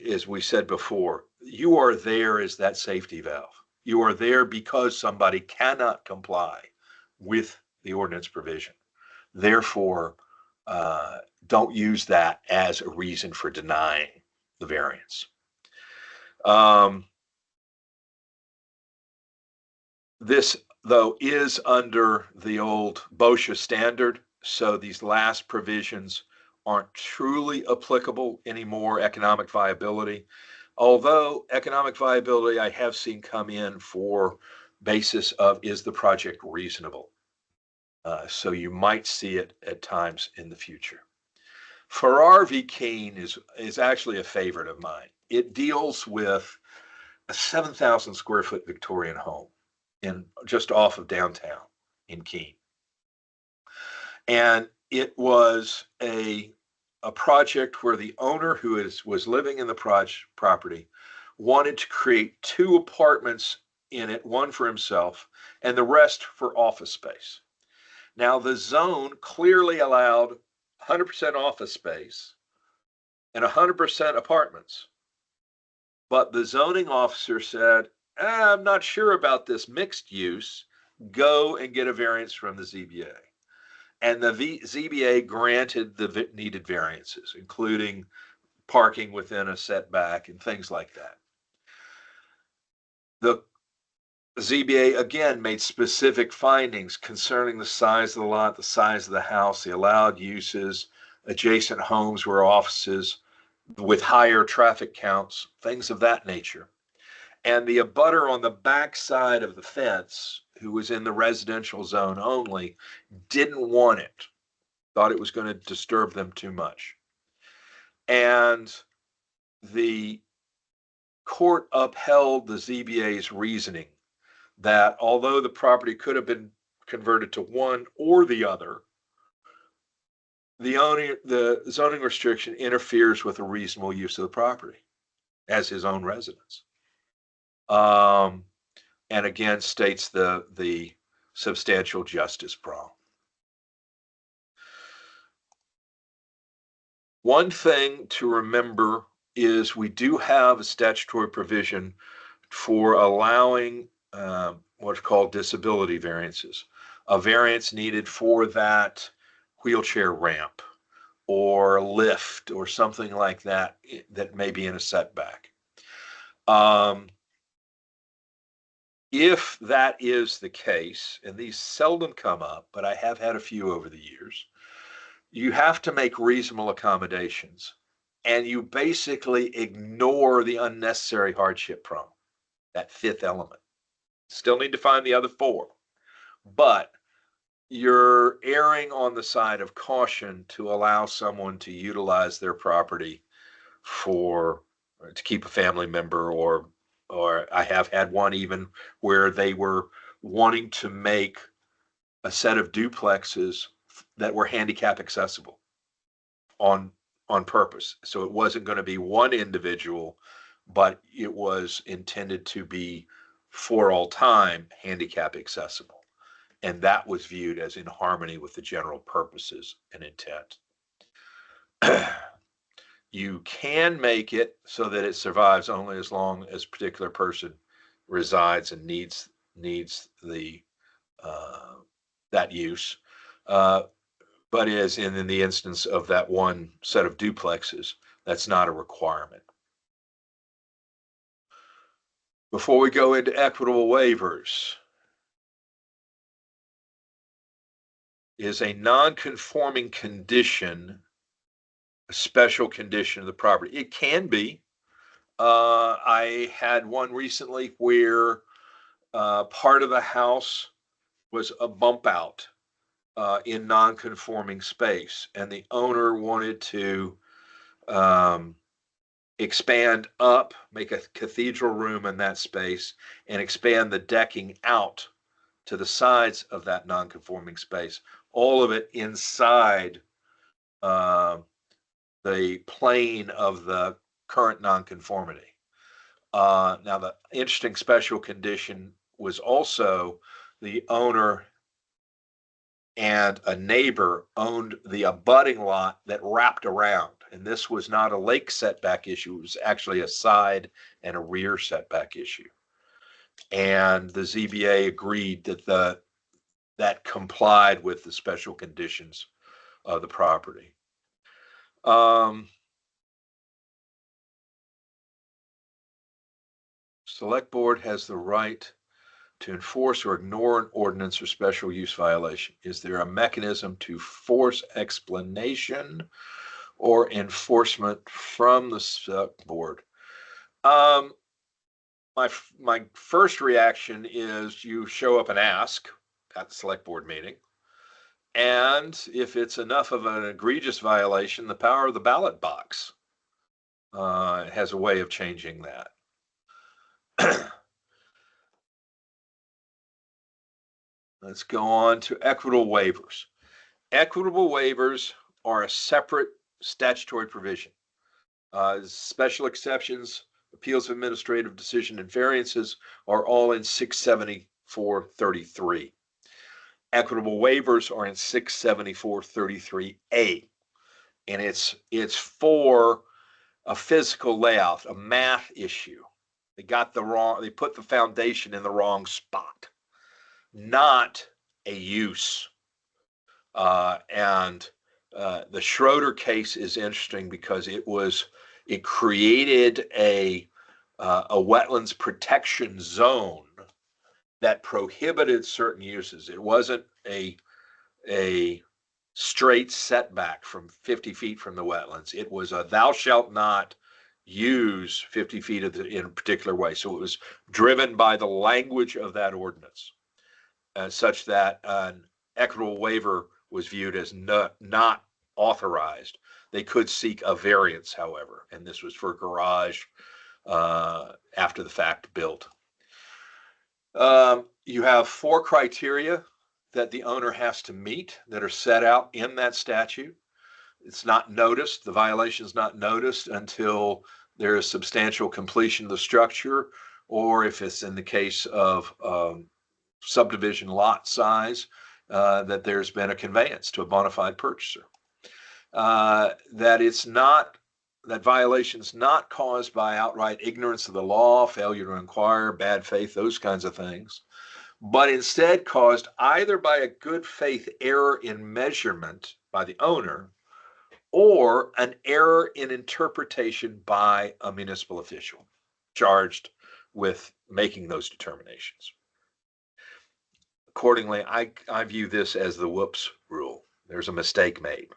as we said before, you are there as that safety valve. You are there because somebody cannot comply with the ordinance provision. Therefore, don't use that as a reason for denying the variance. This, though, is under the old BOSHA standard, so these last provisions aren't truly applicable anymore, economic viability. Although economic viability I have seen come in for basis of, is the project reasonable? So you might see it at times in the future. Farrar v. Keene is actually a favorite of mine. It deals with a 7,000 square foot Victorian home just off of downtown in Keene. And it was a project where the owner who was living in the property wanted to create 2 apartments in it, one for himself and the rest for office space. Now the zone clearly allowed 100% office space and 100% apartments. But the zoning officer said, I'm not sure about this mixed use. Go and get a variance from the ZBA. And the ZBA granted the needed variances, including parking within a setback and things like that. The ZBA again made specific findings concerning the size of the lot, the size of the house, the allowed uses, adjacent homes were offices with higher traffic counts, things of that nature. And the abutter on the back side of the fence, who was in the residential zone only, didn't want it, thought it was going to disturb them too much. And the court upheld the ZBA's reasoning that although the property could have been converted to one or the other, the zoning restriction interferes with a reasonable use of the property as his own residence. And again, states the substantial justice prong. One thing to remember is we do have a statutory provision for allowing what's called disability variances, a variance needed for that wheelchair ramp or lift or something like that that may be in a setback. If that is the case, and these seldom come up, but I have had a few over the years, you have to make reasonable accommodations, and you basically ignore the unnecessary hardship prong, that 5th element. Still need to find the other 4, but you're erring on the side of caution to allow someone to utilize their property to keep a family member, or I have had one even where they were wanting to make a set of duplexes that were handicap accessible on purpose. So it wasn't going to be one individual, but it was intended to be for all time handicap accessible. And that was viewed as in harmony with the general purposes and intent. You can make it so that it survives only as long as a particular person resides and needs the that use. But as in the instance of that one set of duplexes, that's not a requirement. Before we go into equitable waivers, is a non-conforming condition a special condition of the property? It can be. I had one recently where part of the house was a bump out in non-conforming space, and the owner wanted to expand up, make a cathedral room in that space, and expand the decking out to the sides of that non-conforming space. All of it inside the plane of the current nonconformity. Now, the interesting special condition was also the owner and a neighbor owned the abutting lot that wrapped around. And this was not a lake setback issue. It was actually a side and a rear setback issue. And the ZBA agreed that that complied with the special conditions of the property. Select board has the right to enforce or ignore an ordinance or special use violation. Is there a mechanism to force explanation or enforcement from the select board? My first reaction is you show up and ask at the select board meeting. And if it's enough of an egregious violation, the power of the ballot box has a way of changing that. Let's go on to equitable waivers. Equitable waivers are a separate statutory provision. Special exceptions, appeals of administrative decision, and variances are all in 674-33. Equitable waivers are in 674-33A, and it's for a physical layout, a math issue. They put the foundation in the wrong spot, not a use. And the Schroeder case is interesting because it created a wetlands protection zone that prohibited certain uses. It wasn't a straight setback from 50 feet from the wetlands. It was a thou shalt not use 50 feet in a particular way. So it was driven by the language of that ordinance, such that an equitable waiver was viewed as not authorized. They could seek a variance, however, and this was for garage after the fact built. You have 4 criteria that the owner has to meet that are set out in that statute. It's not noticed, the violation is not noticed until there is substantial completion of the structure, or if it's in the case of subdivision lot size, that there's been a conveyance to a bona fide purchaser. That violation is not caused by outright ignorance of the law, failure to inquire, bad faith, those kinds of things, but instead caused either by a good faith error in measurement by the owner or an error in interpretation by a municipal official charged with making those determinations. Accordingly, I view this as the whoops rule. There's a mistake made.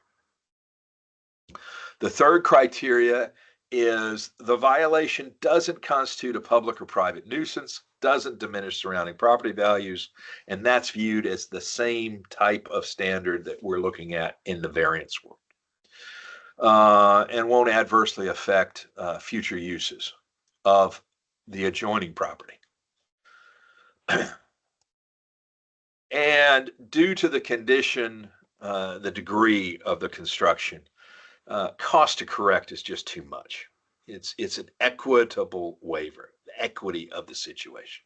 The third criteria is the violation doesn't constitute a public or private nuisance, doesn't diminish surrounding property values, and that's viewed as the same type of standard that we're looking at in the variance world, and won't adversely affect future uses of the adjoining property. And due to the condition, the degree of the construction, cost to correct is just too much. It's an equitable waiver, the equity of the situation.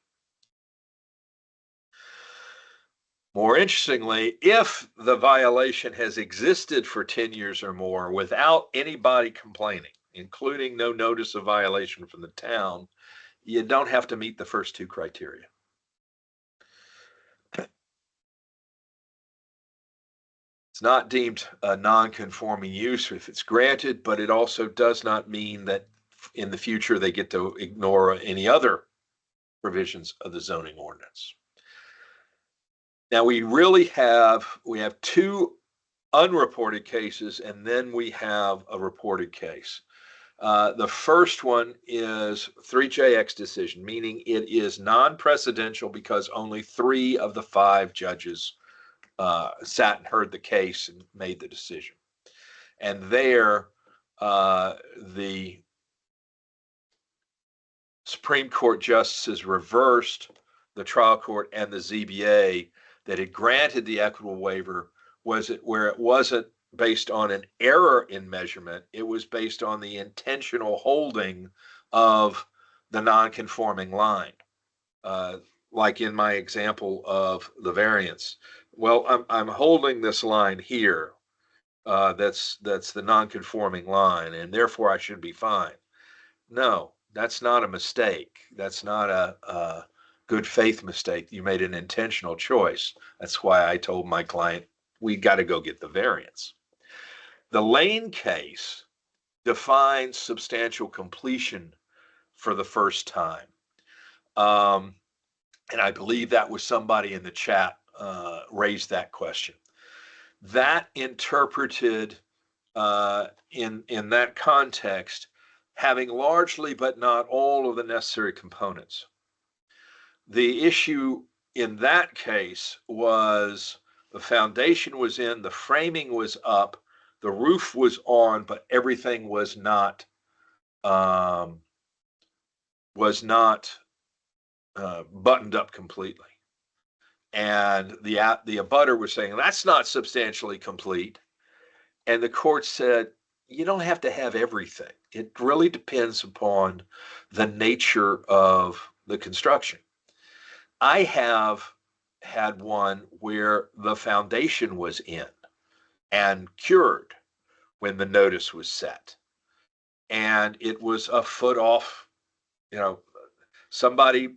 More interestingly, if the violation has existed for 10 years or more without anybody complaining, including no notice of violation from the town, you don't have to meet the first 2 criteria. It's not deemed a non-conforming use if it's granted, but it also does not mean that in the future they get to ignore any other provisions of the zoning ordinance. Now we have 2 unreported cases, and then we have a reported case. The first one is 3JX decision, meaning it is non-precedential because only 3 of the 5 judges sat and heard the case and made the decision. And there, the Supreme Court justices reversed the trial court and the ZBA that had granted the equitable waiver, was it where it wasn't based on an error in measurement, it was based on the intentional holding of the non-conforming line. Like in my example of the variance. Well, I'm holding this line here. That's the non-conforming line, and therefore I should be fine. No, that's not a mistake. That's not a good faith mistake. You made an intentional choice. That's why I told my client, we got to go get the variance. The Lane case defines substantial completion for the first time. And I believe that was somebody in the chat raised that question. That interpreted in that context, having largely but not all of the necessary components. The issue in that case was the foundation was in, the framing was up, the roof was on, but everything was not buttoned up completely. And the abutter was saying, that's not substantially complete. And the court said, you don't have to have everything. It really depends upon the nature of the construction. I have had one where the foundation was in and cured when the notice was set. And it was a foot off, somebody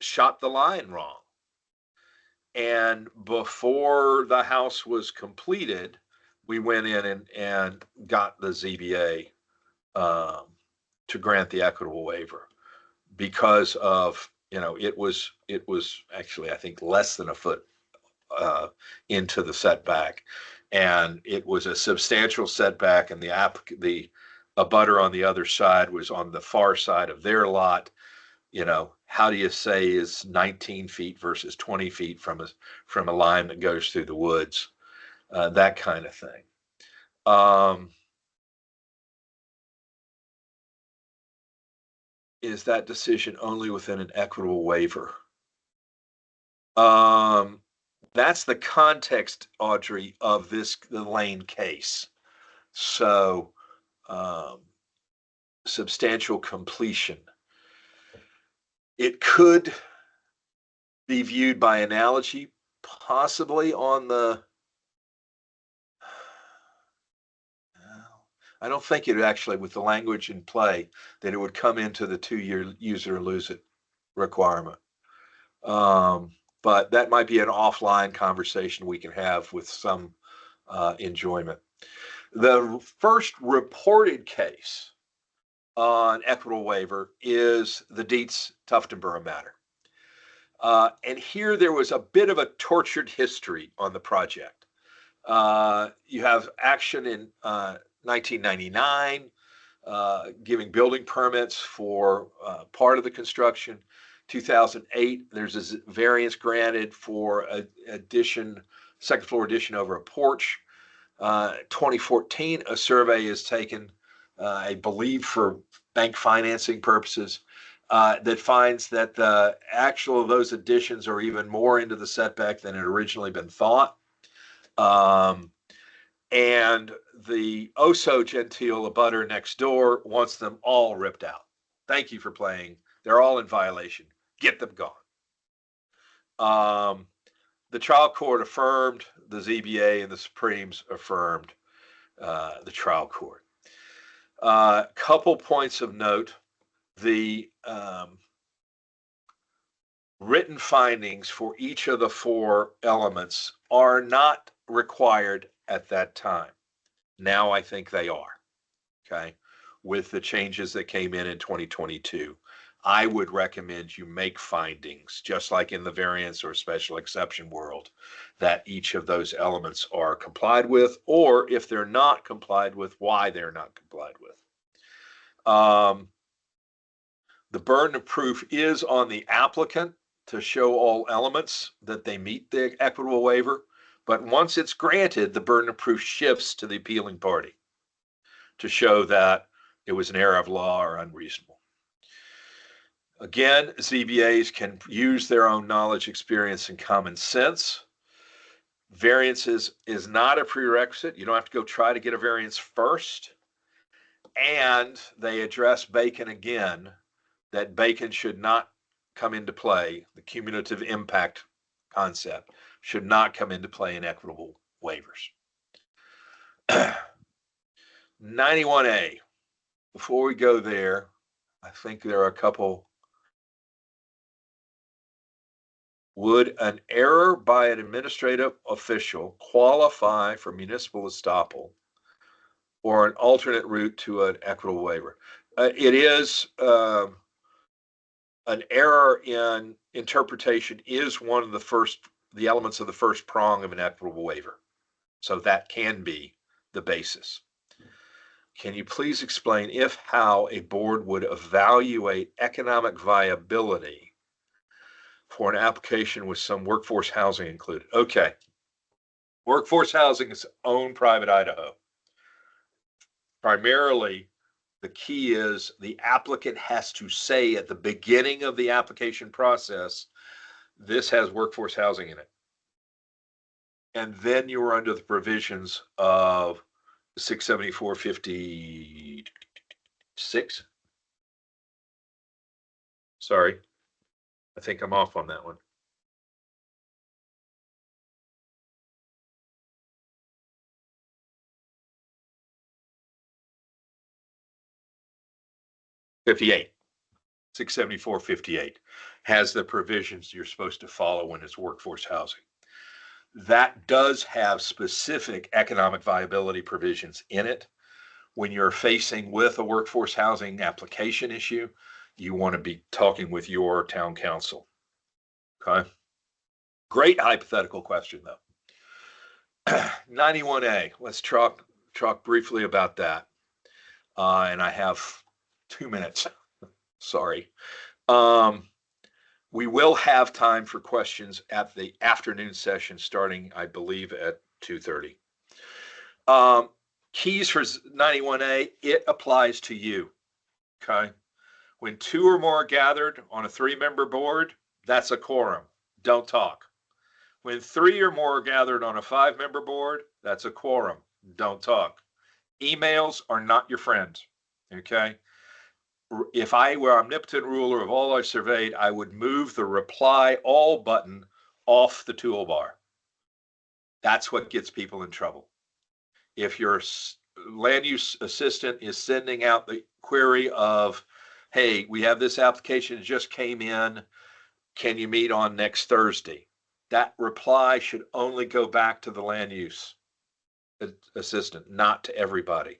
shot the line wrong. And before the house was completed, we went in and got the ZBA to grant the equitable waiver because of, it was actually, I think, less than a foot into the setback. And it was a substantial setback, and the abutter on the other side was on the far side of their lot. How do you say is 19 feet versus 20 feet from a line that goes through the woods? That kind of thing. Is that decision only within an equitable waiver? That's the context, Audrey, of the Lane case. So, substantial completion. It could be viewed by analogy, possibly on the, I don't think it actually, with the language in play, that it would come into the 2-year use it or lose it requirement. But that might be an offline conversation we can have with some enjoyment. The first reported case on equitable waiver is the Dietz-Tuftenborough matter. And here there was a bit of a tortured history on the project. You have action in 1999, giving building permits for part of the construction. 2008, there's a variance granted for second floor addition over a porch. 2014, a survey is taken, I believe for bank financing purposes, that finds that the actual of those additions are even more into the setback than had originally been thought. And the oh-so genteel abutter next door wants them all ripped out. Thank you for playing. They're all in violation. Get them gone. The trial court affirmed, the ZBA and the Supremes affirmed the trial court. Couple points of note. The written findings for each of the 4 elements are not required at that time. Now I think they are, okay? With the changes that came in 2022. I would recommend you make findings, just like in the variance or special exception world, that each of those elements are complied with, or if they're not complied with, why they're not complied with. The burden of proof is on the applicant to show all elements that they meet the equitable waiver, but once it's granted, the burden of proof shifts to the appealing party. to show that it was an error of law or unreasonable. Again, ZBAs can use their own knowledge, experience, and common sense. Variances is not a prerequisite. You don't have to go try to get a variance first. And they address Bacon again, that Bacon should not come into play. The cumulative impact concept should not come into play in equitable waivers. 91A. Before we go there, I think there are a couple. Would an error by an administrative official qualify for municipal estoppel or an alternate route to an equitable waiver? It is an error in interpretation is one of the elements of the first prong of an equitable waiver. So that can be the basis. Can you please explain if how a board would evaluate economic viability for an application with some workforce housing included? Okay. Workforce housing is own private Idaho. Primarily, the key is the applicant has to say at the beginning of the application process, this has workforce housing in it. And then you are under the provisions of 674-56. Sorry, I think I'm off on that one. '58. 674-58 has the provisions you're supposed to follow when it's workforce housing. That does have specific economic viability provisions in it. When you're facing with a workforce housing application issue, you want to be talking with your town council. Okay. Great hypothetical question though. 91A, let's talk briefly about that. And I have 2 minutes. Sorry. We will have time for questions at the afternoon session starting, I believe, at 2:30. Keys for 91A, it applies to you. Okay. When 2 or more are gathered on a 3-member board, that's a quorum. Don't talk. When 3 or more are gathered on a 5-member board, that's a quorum. Don't talk. Emails are not your friends. Okay. If I were omnipotent ruler of all I surveyed, I would move the reply all button off the toolbar. That's what gets people in trouble. If your land use assistant is sending out the query of, hey, we have this application that just came in, can you meet on next Thursday? That reply should only go back to the land use assistant, not to everybody.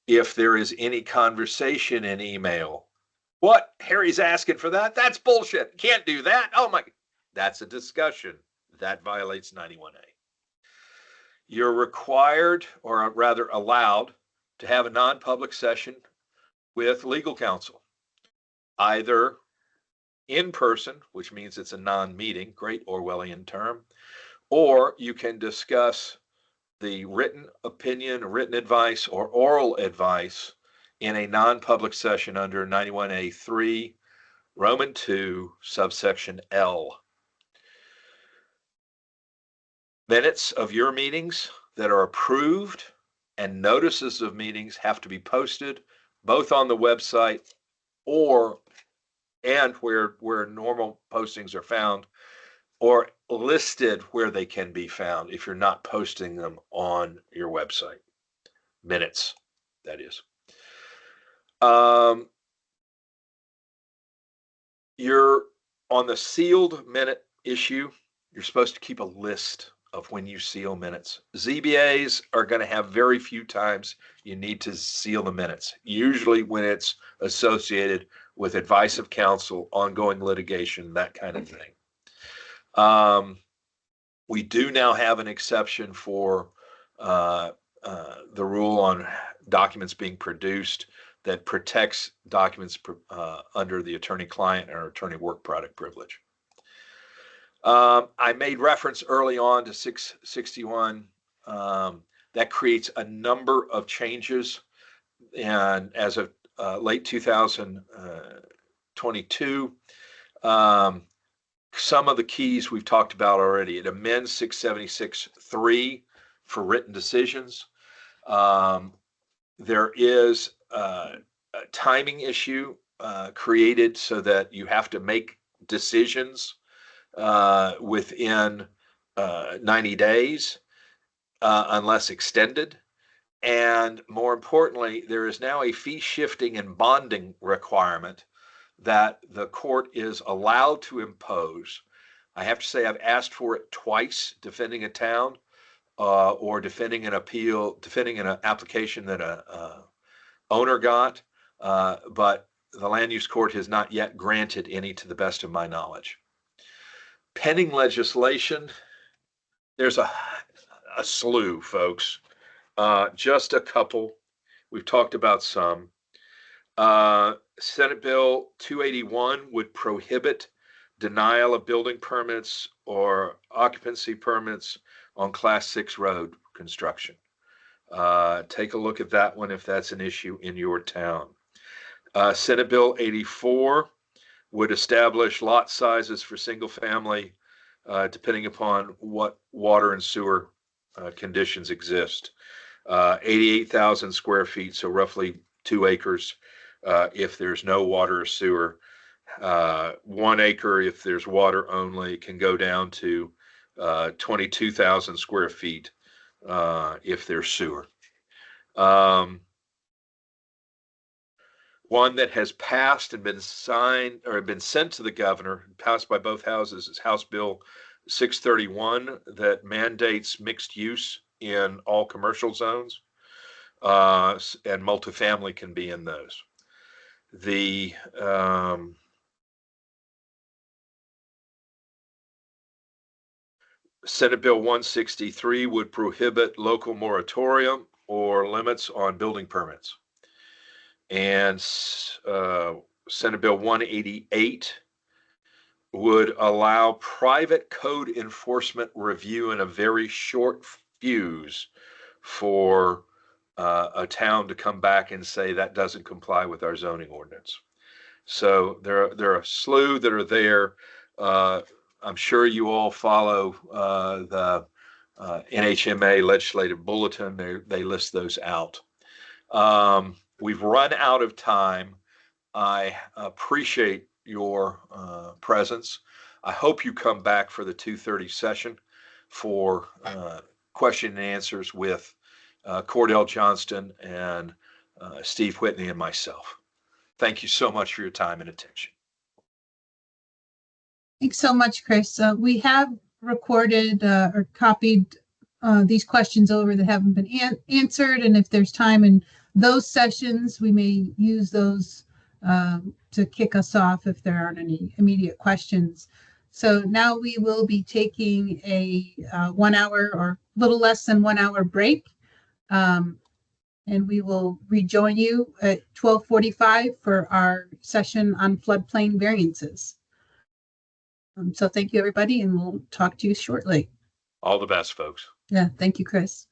If there is any conversation in email, what? Harry's asking for that? That's bullshit. Can't do that. Oh my, that's a discussion. That violates 91A. You're required, or rather allowed, to have a non-public session with legal counsel, either in person, which means it's a non-meeting, great Orwellian term, or you can discuss the written opinion, written advice, or oral advice in a non-public session under 91A3, Roman 2, subsection L. Minutes of your meetings that are approved and notices of meetings have to be posted both on the website and where normal postings are found, or listed where they can be found if you're not posting them on your website. Minutes, that is. You're on the sealed minute issue, you're supposed to keep a list of when you seal minutes. ZBAs are going to have very few times you need to seal the minutes, usually when it's associated with advice of counsel, ongoing litigation, that kind of thing. We do now have an exception for the rule on documents being produced that protects documents under the attorney-client or attorney-work product privilege. I made reference early on to 661 That creates a number of changes. And as of late 2022, some of the keys we've talked about already. It amends 676.3 for written decisions. There is a timing issue created so that you have to make decisions within 90 days unless extended. And more importantly, there is now a fee shifting and bonding requirement that the court is allowed to impose. I have to say I've asked for it twice, defending a town or defending an appeal, defending an application that a owner got, but the land use court has not yet granted any to the best of my knowledge. Pending legislation, there's a slew, folks. Just a couple. We've talked about some. Senate Bill 281 would prohibit denial of building permits or occupancy permits on Class 6 road construction. Take a look at that one if that's an issue in your town. Senate Bill 84 would establish lot sizes for single family depending upon what water and sewer conditions exist. 88,000 square feet, so roughly 2 acres if there's no water or sewer. 1 acre if there's water only, can go down to 22,000 square feet if there's sewer. One that has passed and been signed or been sent to the governor, passed by both houses, is House Bill 631 that mandates mixed use in all commercial zones, and multifamily can be in those. The Senate Bill 163 would prohibit local moratorium or limits on building permits. And Senate Bill 188 would allow private code enforcement review in a very short fuse for a town to come back and say that doesn't comply with our zoning ordinance. So there are a slew that are there. I'm sure you all follow the NHMA legislative bulletin. They list those out. We've run out of time. I appreciate your presence. I hope you come back for the 2:30 session for question and answers with Cordell Johnston and Steve Whitney and myself. Thank you so much for your time and attention. Thanks so much, Chris. We have recorded or copied these questions over that haven't been answered, and if there's time in those sessions, we may use those to kick us off if there aren't any immediate questions. So now we will be taking a 1 hour or a little less than 1 hour break, and we will rejoin you at 12:45 for our session on floodplain variances. So thank you, everybody, and we'll talk to you shortly. All the best, folks. Yeah, thank you, Chris.